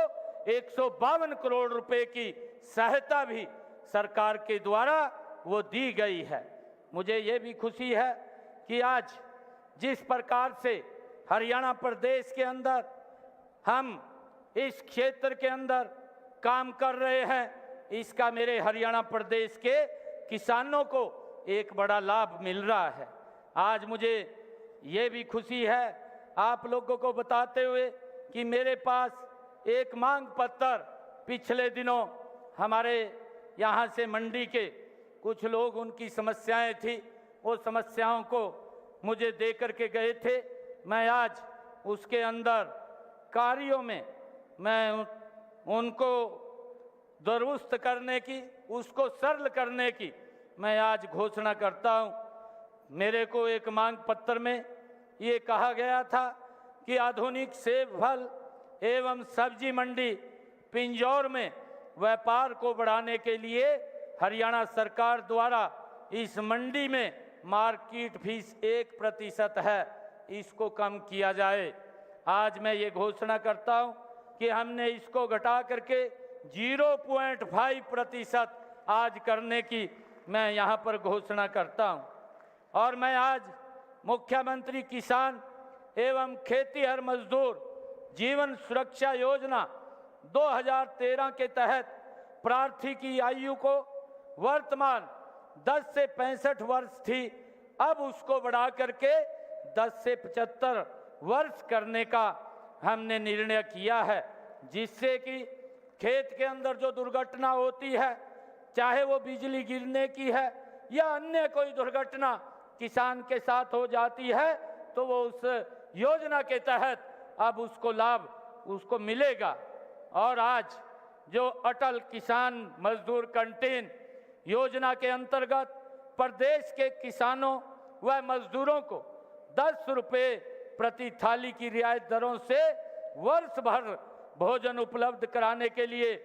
152 करोड़ रुपए की सहायता भी सरकार के द्वारा वो दी गई है। मुझे ये भी खुशी है कि आज जिस प्रकार से हरियाणा प्रदेश के अंदर हम इस क्षेत्र के अंदर काम कर रहे हैं, इसका मेरे हरियाणा प्रदेश के किसानों को एक बड़ा लाभ मिल रहा है। आज मुझे ये भी खुशी है आप लोगों को बताते हुए कि मेरे पास एक मांग पत्र पिछले दिनों हमारे यहाँ से मंडी के कुछ लोग, उनकी समस्याएं थी, वो समस्याओं को मुझे दे करके गए थे। मैं आज उसके अंदर कार्यों में मैं उनको दुरुस्त करने की, उसको सरल करने की मैं आज घोषणा करता हूं। मेरे को एक मांग पत्र में ये कहा गया था कि आधुनिक सेब फल एवं सब्जी मंडी पिंजौर में व्यापार को बढ़ाने के लिए हरियाणा सरकार द्वारा इस मंडी में मार्केट फीस 1% है, इसको कम किया जाए। आज मैं ये घोषणा करता हूं कि हमने इसको घटा करके 0.5% आज करने की मैं यहाँ पर घोषणा करता हूँ। और मैं आज मुख्यमंत्री किसान एवं खेतीहर मजदूर जीवन सुरक्षा योजना 2013 के तहत प्रार्थी की आयु को वर्तमान 10 से 65 वर्ष थी, अब उसको बढ़ा करके 10 से 75 वर्ष करने का हमने निर्णय किया है, जिससे कि खेत के अंदर जो दुर्घटना होती है, चाहे वो बिजली गिरने की है या अन्य कोई दुर्घटना किसान के साथ हो जाती है, तो वो उस योजना के तहत अब उसको लाभ उसको मिलेगा। और आज जो अटल किसान मजदूर कैंटीन योजना के अंतर्गत प्रदेश के किसानों व मजदूरों को 10 रुपये प्रति थाली की रियायत दरों से वर्ष भर भोजन उपलब्ध कराने के लिए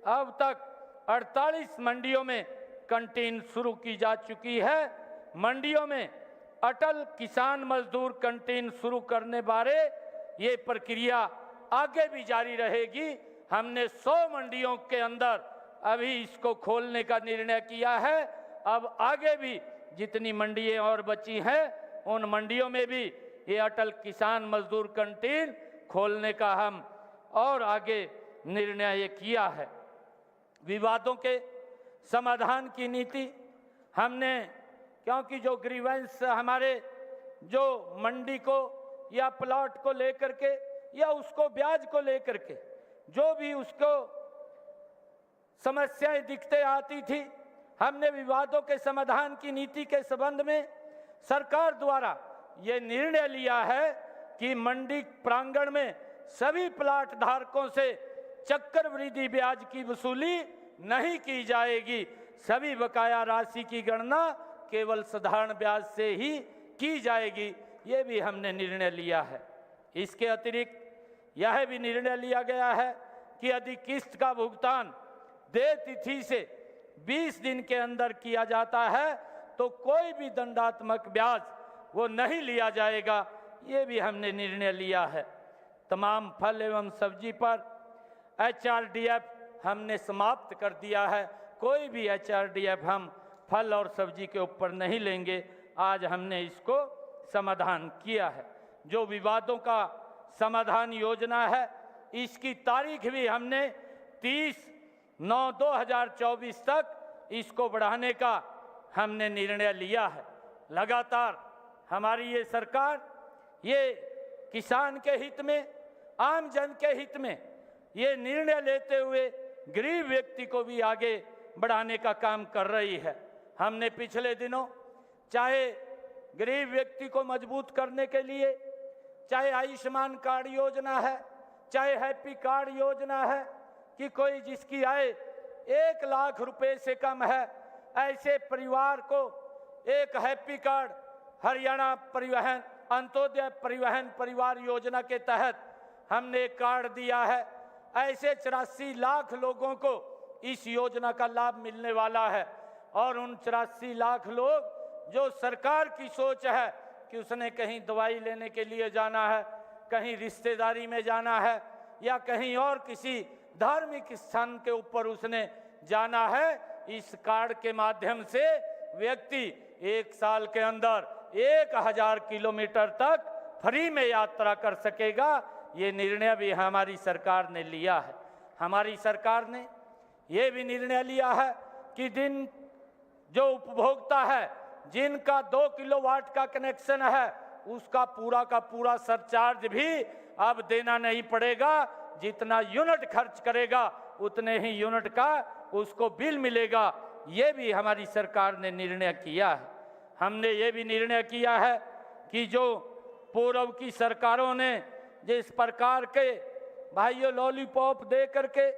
अब तक 48 मंडियों में कैंटीन शुरू की जा चुकी है। मंडियों में अटल किसान मजदूर कैंटीन शुरू करने बारे ये प्रक्रिया आगे भी जारी रहेगी। हमने 100 मंडियों के अंदर अभी इसको खोलने का निर्णय किया है। अब आगे भी जितनी मंडियां और बची हैं, उन मंडियों में भी ये अटल किसान मजदूर कैंटीन खोलने का हम और आगे निर्णय ये किया है। विवादों के समाधान की नीति हमने, क्योंकि जो ग्रीवेंस हमारे जो मंडी को या प्लॉट को लेकर के या उसको ब्याज को लेकर के जो भी उसको समस्याएं दिखते आती थी, हमने विवादों के समाधान की नीति के संबंध में सरकार द्वारा ये निर्णय लिया है कि मंडी प्रांगण में सभी प्लाट धारकों से चक्रवृद्धि ब्याज की वसूली नहीं की जाएगी। सभी बकाया राशि की गणना केवल साधारण ब्याज से ही की जाएगी। ये भी हमने निर्णय लिया है। इसके अतिरिक्त यह भी निर्णय लिया गया है कि यदि किस्त का भुगतान देय तिथि से 20 दिन के अंदर किया जाता है तो कोई भी दंडात्मक ब्याज वो नहीं लिया जाएगा। ये भी हमने निर्णय लिया है। तमाम फल एवं सब्जी पर HRDF हमने समाप्त कर दिया है। कोई भी HRDF हम फल और सब्जी के ऊपर नहीं लेंगे। आज हमने इसको समाधान किया है। जो विवादों का समाधान योजना है, इसकी तारीख भी हमने 30/9/2024 तक इसको बढ़ाने का हमने निर्णय लिया है। लगातार हमारी ये सरकार ये किसान के हित में, आम जन के हित में ये निर्णय लेते हुए गरीब व्यक्ति को भी आगे बढ़ाने का काम कर रही है। हमने पिछले दिनों चाहे गरीब व्यक्ति को मजबूत करने के लिए चाहे आयुष्मान कार्ड योजना है, चाहे हैप्पी कार्ड योजना है कि कोई जिसकी आय 1 लाख रुपए से कम है, ऐसे परिवार को एक हैप्पी कार्ड हरियाणा परिवहन अंत्योदय परिवहन परिवार योजना के तहत हमने एक कार्ड दिया है। ऐसे 84 लाख लोगों को इस योजना का लाभ मिलने वाला है। और उन 84 लाख लोग जो सरकार की सोच है कि उसने कहीं दवाई लेने के लिए जाना है, कहीं रिश्तेदारी में जाना है या कहीं और किसी धार्मिक स्थान के ऊपर उसने जाना है, इस कार्ड के माध्यम से व्यक्ति 1 साल के अंदर 1000 किलोमीटर तक फ्री में यात्रा कर सकेगा। ये निर्णय भी हमारी सरकार ने लिया है। हमारी सरकार ने ये भी निर्णय लिया है कि जो उपभोक्ता है जिनका 2 किलोवाट का कनेक्शन है, उसका पूरा का पूरा सरचार्ज भी अब देना नहीं पड़ेगा। जितना यूनिट खर्च करेगा उतने ही यूनिट का उसको बिल मिलेगा। ये भी हमारी सरकार ने निर्णय किया है। हमने ये भी निर्णय किया है कि जो पूर्व की सरकारों ने जिस प्रकार के भाइयों लॉलीपॉप दे करके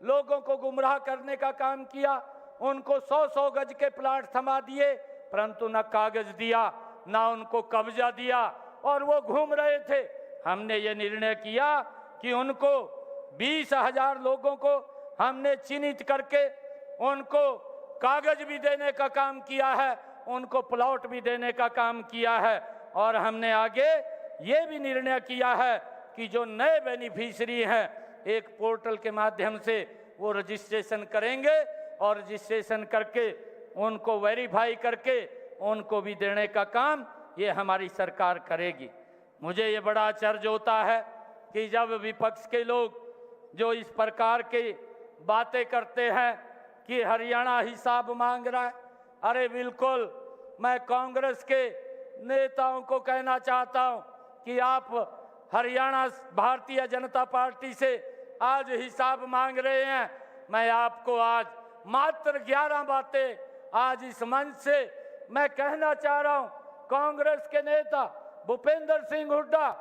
लोगों को गुमराह करने का काम किया, उनको 100-100 गज के प्लाट थमा दिए, परंतु न कागज दिया ना उनको कब्जा दिया और वो घूम रहे थे। हमने ये निर्णय किया कि उनको 20,000 लोगों को हमने चिन्हित करके उनको कागज भी देने का काम किया है, उनको प्लॉट भी देने का काम किया है। और हमने आगे ये भी निर्णय किया है कि जो नए बेनिफिशियरी हैं, एक पोर्टल के माध्यम से वो रजिस्ट्रेशन करेंगे और रजिस्ट्रेशन करके उनको वेरीफाई करके उनको भी देने का काम ये हमारी सरकार करेगी। मुझे ये बड़ा आश्चर्य होता है कि जब विपक्ष के लोग जो इस प्रकार की बातें करते हैं कि हरियाणा हिसाब मांग रहा है, अरे बिल्कुल, मैं कांग्रेस के नेताओं को कहना चाहता हूं कि आप हरियाणा भारतीय जनता पार्टी से आज हिसाब मांग रहे हैं। मैं आपको आज मात्र 11 बातें आज इस मंच से मैं कहना चाह रहा हूं। कांग्रेस के नेता भूपेंद्र सिंह हुड्डा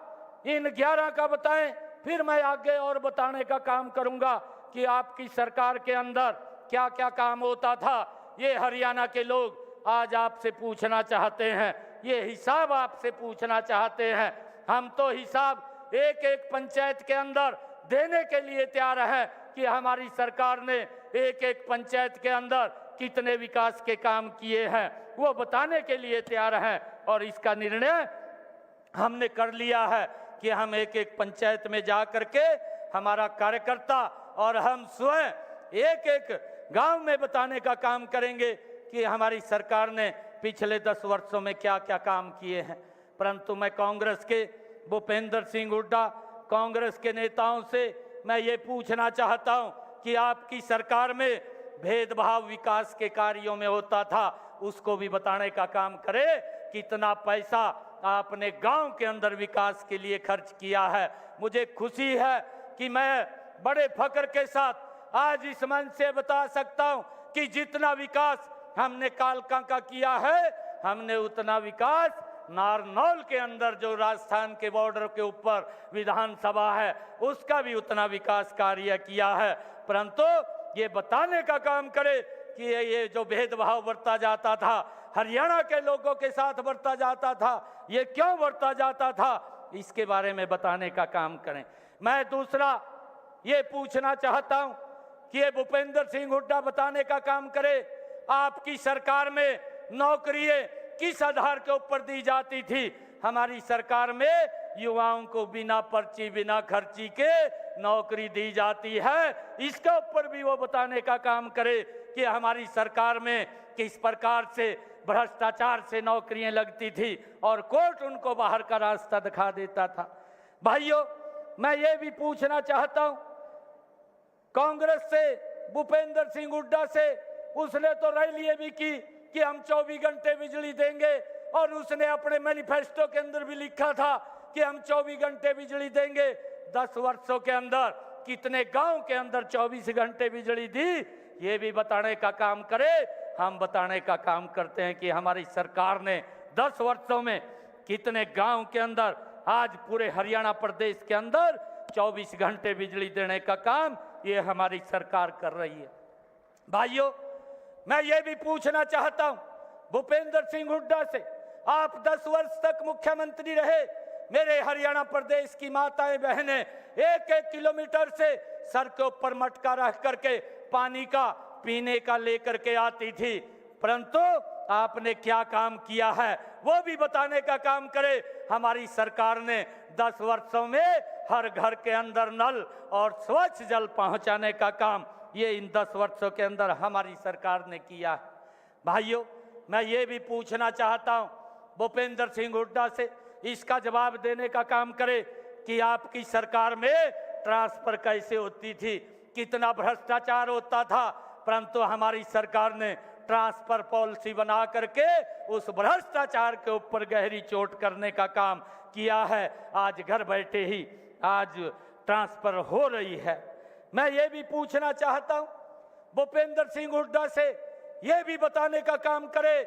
इन 11 का बताएं, फिर मैं आगे और बताने का काम करूंगा कि आपकी सरकार के अंदर क्या क्या काम होता था। ये हरियाणा के लोग आज आपसे पूछना चाहते हैं, ये हिसाब आपसे पूछना चाहते हैं। हम तो हिसाब एक पंचायत के अंदर देने के लिए तैयार हैं कि हमारी सरकार ने एक पंचायत के अंदर कितने विकास के काम किए हैं, वो बताने के लिए तैयार हैं। और इसका निर्णय हमने कर लिया है कि हम एक पंचायत में जा करके हमारा कार्यकर्ता और हम स्वयं एक गांव में बताने का काम करेंगे कि हमारी सरकार ने पिछले 10 वर्षों में क्या क्या काम किए हैं। परंतु मैं कांग्रेस के भूपेंद्र सिंह हुड्डा, कांग्रेस के नेताओं से मैं ये पूछना चाहता हूं कि आपकी सरकार में भेदभाव विकास के कार्यों में होता था उसको भी बताने का काम करे। कितना पैसा आपने गांव के अंदर विकास के लिए खर्च किया है। मुझे खुशी है कि मैं बड़े फख्र के साथ आज इस मंच से बता सकता हूं कि जितना विकास हमने कालका का किया है, हमने उतना विकास नारनौल के अंदर जो राजस्थान के बॉर्डर के ऊपर विधानसभा है उसका भी उतना विकास कार्य किया है। परंतु ये बताने का काम करे कि ये जो भेदभाव बरता जाता था, हरियाणा के लोगों के साथ बरता जाता था, ये क्यों बरता जाता था, इसके बारे में बताने का काम करें। मैं दूसरा ये पूछना चाहता हूं कि ये भूपेंद्र सिंह हुड्डा बताने का काम करे, आपकी सरकार में नौकरियां किस आधार के ऊपर दी जाती थी? हमारी सरकार में युवाओं को बिना पर्ची बिना खर्ची के नौकरी दी जाती है। इसके ऊपर भी वो बताने का काम करे कि हमारी सरकार में किस प्रकार से भ्रष्टाचार से नौकरियां लगती थी और कोर्ट उनको बाहर का रास्ता दिखा देता था। भाइयों, मैं ये भी पूछना चाहता हूं, कांग्रेस से भूपेंद्र सिंह हुड्डा से उसने तो रैली भी की कि हम 24 घंटे बिजली देंगे और उसने अपने मैनिफेस्टो के अंदर भी लिखा था कि हम 24 घंटे बिजली देंगे। 10 वर्षों के अंदर कितने गांव के अंदर 24 घंटे बिजली दी, ये भी बताने का काम करे। हम बताने का काम करते हैं कि हमारी सरकार ने 10 वर्षों में कितने गांव के अंदर, आज पूरे हरियाणा प्रदेश के अंदर 24 घंटे बिजली देने का काम ये हमारी सरकार कर रही है। भाइयों, मैं ये भी पूछना चाहता हूं भूपेंद्र सिंह हुड्डा से, आप 10 वर्ष तक मुख्यमंत्री रहे, मेरे हरियाणा प्रदेश की माताएं बहनें 1-1 किलोमीटर से सर के ऊपर मटका रख करके पानी का पीने का लेकर के आती थी, परंतु आपने क्या काम किया है वो भी बताने का काम करे। हमारी सरकार ने 10 वर्षों में हर घर के अंदर नल और स्वच्छ जल पहुंचाने का काम ये इन 10 वर्षों के अंदर हमारी सरकार ने किया है। भाइयों, मैं ये भी पूछना चाहता हूं भूपेंद्र सिंह हुड्डा से, इसका जवाब देने का काम करे कि आपकी सरकार में ट्रांसफर कैसे होती थी, कितना भ्रष्टाचार होता था, परंतु हमारी सरकार ने ट्रांसफर पॉलिसी बना करके उस भ्रष्टाचार के ऊपर गहरी चोट करने का काम किया है। आज घर बैठे ही आज ट्रांसफर हो रही है। मैं ये भी पूछना चाहता हूं भूपेंद्र सिंह हुड्डा से, ये भी बताने का काम करे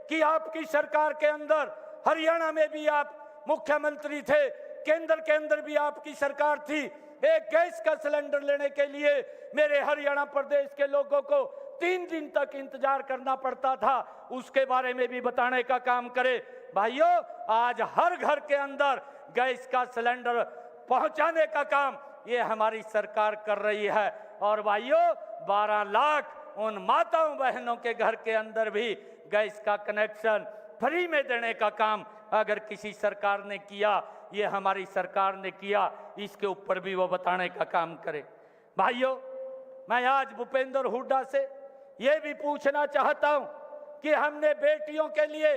कि आपकी सरकार के अंदर हरियाणा में भी आप मुख्यमंत्री थे, केंद्र के अंदर भी आपकी सरकार थी, एक गैस का सिलेंडर लेने के लिए मेरे हरियाणा प्रदेश के लोगों को 3 दिन तक इंतजार करना पड़ता था, उसके बारे में भी बताने का काम करे। भाइयों, आज हर घर के अंदर गैस का सिलेंडर पहुंचाने का काम ये हमारी सरकार कर रही है। और भाइयों, 12 लाख उन माताओं बहनों के घर के अंदर भी गैस का कनेक्शन फ्री में देने का काम अगर किसी सरकार ने किया, ये हमारी सरकार ने किया, इसके ऊपर भी वो बताने का काम करे। भाइयों, मैं आज भूपेंद्र हुड्डा से ये भी पूछना चाहता हूं कि हमने बेटियों के लिए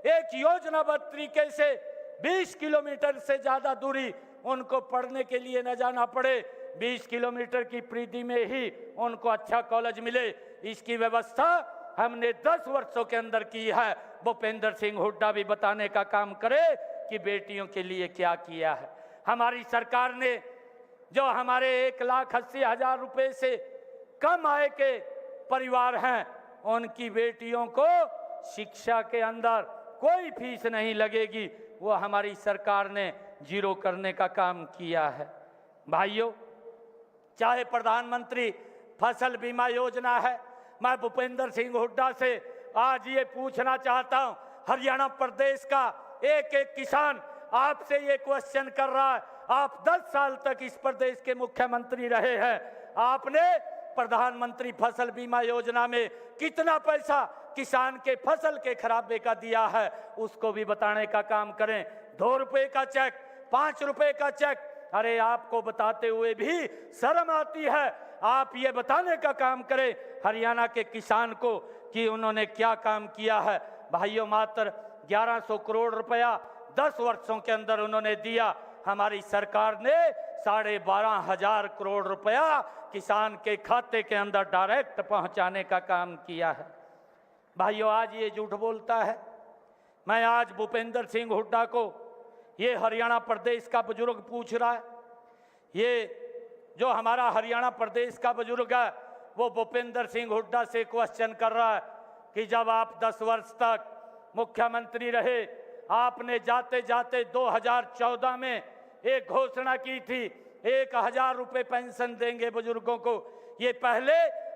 एक योजनाबद्ध तरीके से 20 किलोमीटर से ज्यादा दूरी उनको पढ़ने के लिए न जाना पड़े, 20 किलोमीटर की परिधि में ही उनको अच्छा कॉलेज मिले, इसकी व्यवस्था हमने 10 वर्षों के अंदर की है। भूपेंद्र सिंह हुड्डा भी बताने का काम करे कि बेटियों के लिए क्या किया है। हमारी सरकार ने जो हमारे 1,80,000 रुपए से कम आय के परिवार हैं, उनकी बेटियों को शिक्षा के अंदर कोई फीस नहीं लगेगी, वो हमारी सरकार ने 0 करने का काम किया है। भाइयों, चाहे प्रधानमंत्री फसल बीमा योजना है, मैं भूपेंद्र सिंह हुड्डा से आज ये पूछना चाहता हूं, हरियाणा प्रदेश का एक एक किसान आपसे ये क्वेश्चन कर रहा है, आप 10 साल तक इस प्रदेश के मुख्यमंत्री रहे हैं, आपने प्रधानमंत्री फसल बीमा योजना में कितना पैसा किसान के फसल के खराबे का दिया है, उसको भी बताने का काम करें। 2 रुपए का चेक, 5 रुपए का चेक, अरे आपको बताते हुए भी शर्म आती है। आप ये बताने का काम करें हरियाणा के किसान को कि उन्होंने क्या काम किया है। भाइयों, मात्र 1100 करोड़ रुपया 10 वर्षों के अंदर उन्होंने दिया। हमारी सरकार ने 12,500 करोड़ रुपया किसान के खाते के अंदर डायरेक्ट पहुंचाने का काम किया है। भाइयों, आज ये झूठ बोलता है। मैं आज भूपेंद्र सिंह हुड्डा को, ये हरियाणा प्रदेश का बुजुर्ग पूछ रहा है, ये जो हमारा हरियाणा प्रदेश का बुजुर्ग है वो भूपेंद्र सिंह हुड्डा से क्वेश्चन कर रहा है कि जब आप 10 वर्ष तक मुख्यमंत्री रहे, आपने जाते जाते 2014 में एक घोषणा की थी 1,000 रुपये पेंशन देंगे बुजुर्गों को। ये पहले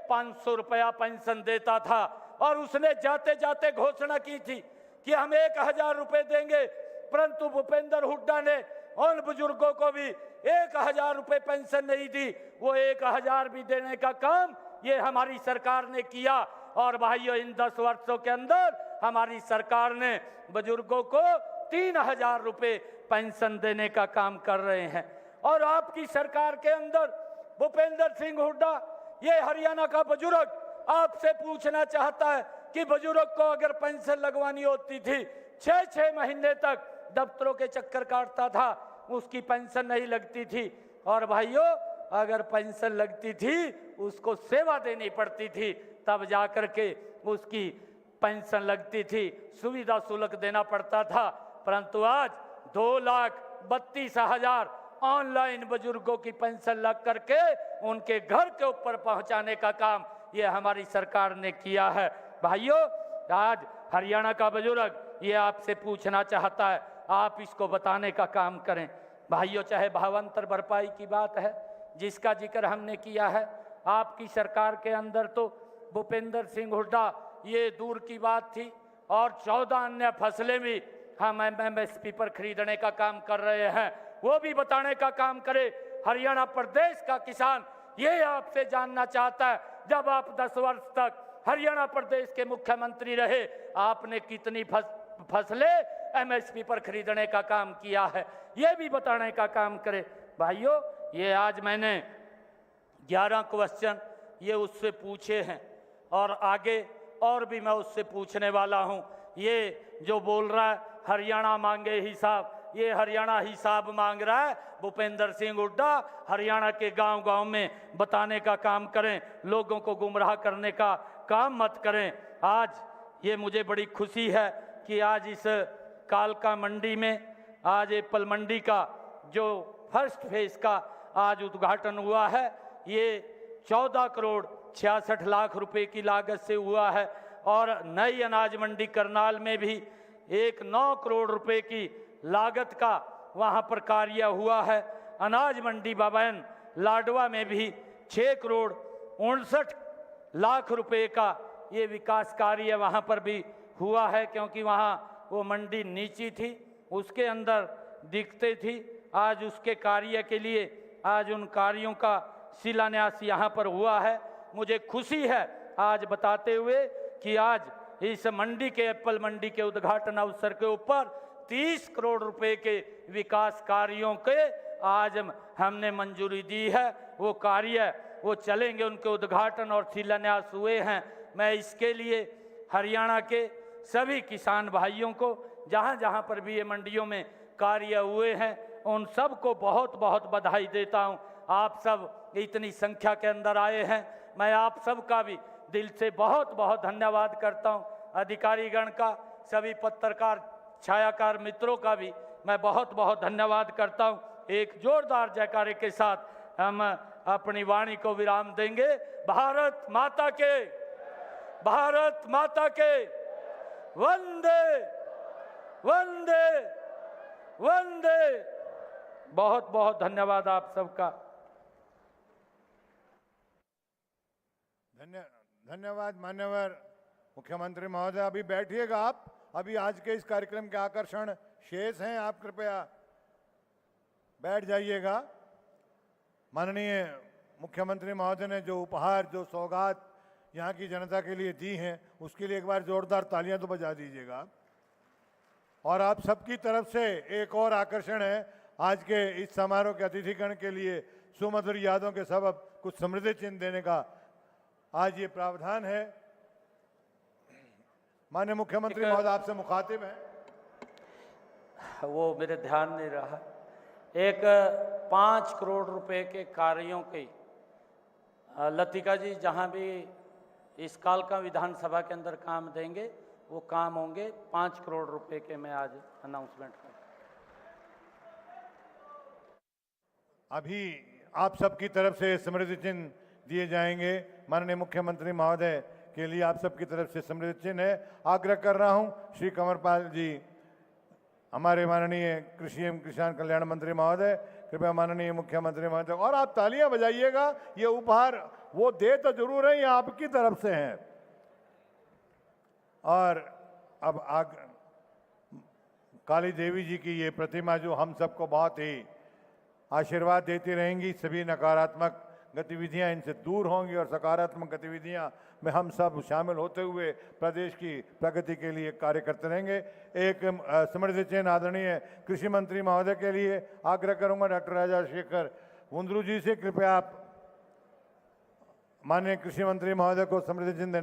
500 रुपया पेंशन देता था और उसने जाते जाते घोषणा की थी कि हम 1,000 रुपये देंगे, परंतु भूपेंद्र हुड्डा ने उन बुजुर्गों को भी 1,000 रुपये पेंशन नहीं दी। वो 1,000 भी देने का काम ये हमारी सरकार ने किया। और भाइयों, इन 10 वर्षों के अंदर हमारी सरकार ने बुजुर्गों को 3,000 रुपये पेंशन देने का काम कर रहे हैं। और आपकी सरकार के अंदर भूपेंद्र सिंह हुड्डा, ये हरियाणा का बुजुर्ग, आपसे पूछना चाहता है कि बुजुर्ग को अगर पेंशन लगवानी होती थी, 6-6 महीने तक दफ्तरों के चक्कर काटता था, उसकी पेंशन नहीं लगती थी। और भाइयों, अगर पेंशन लगती थी उसको सेवा देनी पड़ती थी, तब जाकर के उसकी पेंशन लगती थी, सुविधा शुल्क देना पड़ता था। परंतु आज 2,32,000 ऑनलाइन बुजुर्गों की पेंशन लग करके उनके घर के ऊपर पहुंचाने का काम ये हमारी सरकार ने किया है। भाइयों, आज हरियाणा का बुजुर्ग ये आपसे पूछना चाहता है, आप इसको बताने का काम करें। भाइयों, चाहे भावांतर भरपाई की बात है जिसका जिक्र हमने किया है, आपकी सरकार के अंदर तो भूपेंद्र सिंह हुड्डा ये दूर की बात थी, और 14 अन्य फसलें भी हम MSP पर खरीदने का काम कर रहे हैं, वो भी बताने का काम करे। हरियाणा प्रदेश का किसान ये आपसे जानना चाहता है, जब आप 10 वर्ष तक हरियाणा प्रदेश के मुख्यमंत्री रहे, आपने कितनी फसलें MSP पर खरीदने का काम किया है, ये भी बताने का काम करे। भाइयों, ये आज मैंने 11 क्वेश्चन ये उससे पूछे हैं और आगे और भी मैं उससे पूछने वाला हूं। ये जो बोल रहा है हरियाणा मांगे हिसाब, ये हरियाणा हिसाब मांग रहा है। भूपेंद्र सिंह हुड्डा हरियाणा के गांव-गांव में बताने का काम करें, लोगों को गुमराह करने का काम मत करें। आज ये मुझे बड़ी खुशी है कि आज इस कालका मंडी में आज एप्पल मंडी का जो फर्स्ट फेज का आज उद्घाटन हुआ है, ये 14 करोड़ 66 लाख रुपए की लागत से हुआ है। और नई अनाज मंडी करनाल में भी 9 करोड़ रुपए की लागत का वहाँ पर कार्य हुआ है। अनाज मंडी बाबैन लाडवा में भी 6 करोड़ 59 लाख रुपए का ये विकास कार्य वहाँ पर भी हुआ है, क्योंकि वहाँ वो मंडी नीची थी, उसके अंदर दिखते थी। आज उसके कार्य के लिए आज उन कार्यों का शिलान्यास यहाँ पर हुआ है। मुझे खुशी है आज बताते हुए कि आज इस मंडी के एप्पल मंडी के उद्घाटन अवसर के ऊपर 30 करोड़ रुपए के विकास कार्यों के आज हमने मंजूरी दी है। वो कार्य वो चलेंगे, उनके उद्घाटन और शिलान्यास हुए हैं। मैं इसके लिए हरियाणा के सभी किसान भाइयों को, जहाँ जहाँ पर भी ये मंडियों में कार्य हुए हैं, उन सब को बहुत बहुत बधाई देता हूँ। आप सब इतनी संख्या के अंदर आए हैं, मैं आप सब का भी दिल से बहुत बहुत धन्यवाद करता हूँ। अधिकारीगण का, सभी पत्रकार छायाकार मित्रों का भी मैं बहुत बहुत धन्यवाद करता हूँ। एक जोरदार जयकारे के साथ हम अपनी वाणी को विराम देंगे। भारत माता के, भारत माता के, वंदे वंदे वंदे। बहुत बहुत धन्यवाद आप सबका। धन्यवाद मान्यवर मुख्यमंत्री महोदय। अभी बैठिएगा आप, अभी आज के इस कार्यक्रम के आकर्षण शेष हैं, आप कृपया बैठ जाइएगा। माननीय मुख्यमंत्री महोदय ने जो उपहार, जो सौगात यहाँ की जनता के लिए दी हैं, उसके लिए एक बार जोरदार तालियां तो बजा दीजिएगा। और आप सबकी तरफ से एक और आकर्षण है, आज के इस समारोह के अतिथिगण के लिए सुमधुर यादों के सबब कुछ समृद्धि चिन्ह देने का आज ये प्रावधान है। माननीय मुख्यमंत्री महोदय आपसे मुखातिब हैं। वो मेरे ध्यान नहीं रहा। एक 5 करोड़ रुपए के कार्यों की लतिका जी जहां भी इस कालका विधानसभा के अंदर काम देंगे वो काम होंगे 5 करोड़ रुपए के मैं आज अनाउंसमेंट कर। अभी आप सबकी तरफ से स्मृति चिन्ह दिए जाएंगे। माननीय मुख्यमंत्री महोदय के लिए आप सबकी तरफ से स्मृति चिन्ह है। आग्रह कर रहा हूं श्री कंवरपाल जी, हमारे माननीय कृषि एवं किसान कल्याण मंत्री महोदय, कृपया माननीय मुख्यमंत्री महोदय, और आप तालियां बजाइएगा। ये उपहार वो दे तो जरूर है, ये आपकी तरफ से है। और अब काली देवी जी की ये प्रतिमा जो हम सबको बहुत ही आशीर्वाद देती रहेंगी, सभी नकारात्मक गतिविधियां इनसे दूर होंगी और सकारात्मक गतिविधियां में हम सब शामिल होते हुए प्रदेश की प्रगति के लिए कार्य करते रहेंगे। एक स्मृति चिन्ह आदरणीय कृषि मंत्री महोदय के लिए आग्रह करूंगा डॉक्टर राजाशेखर वुंद्रू जी से, कृपया आप माननीय कृषि मंत्री महोदय को स्मृति चिन्ह देने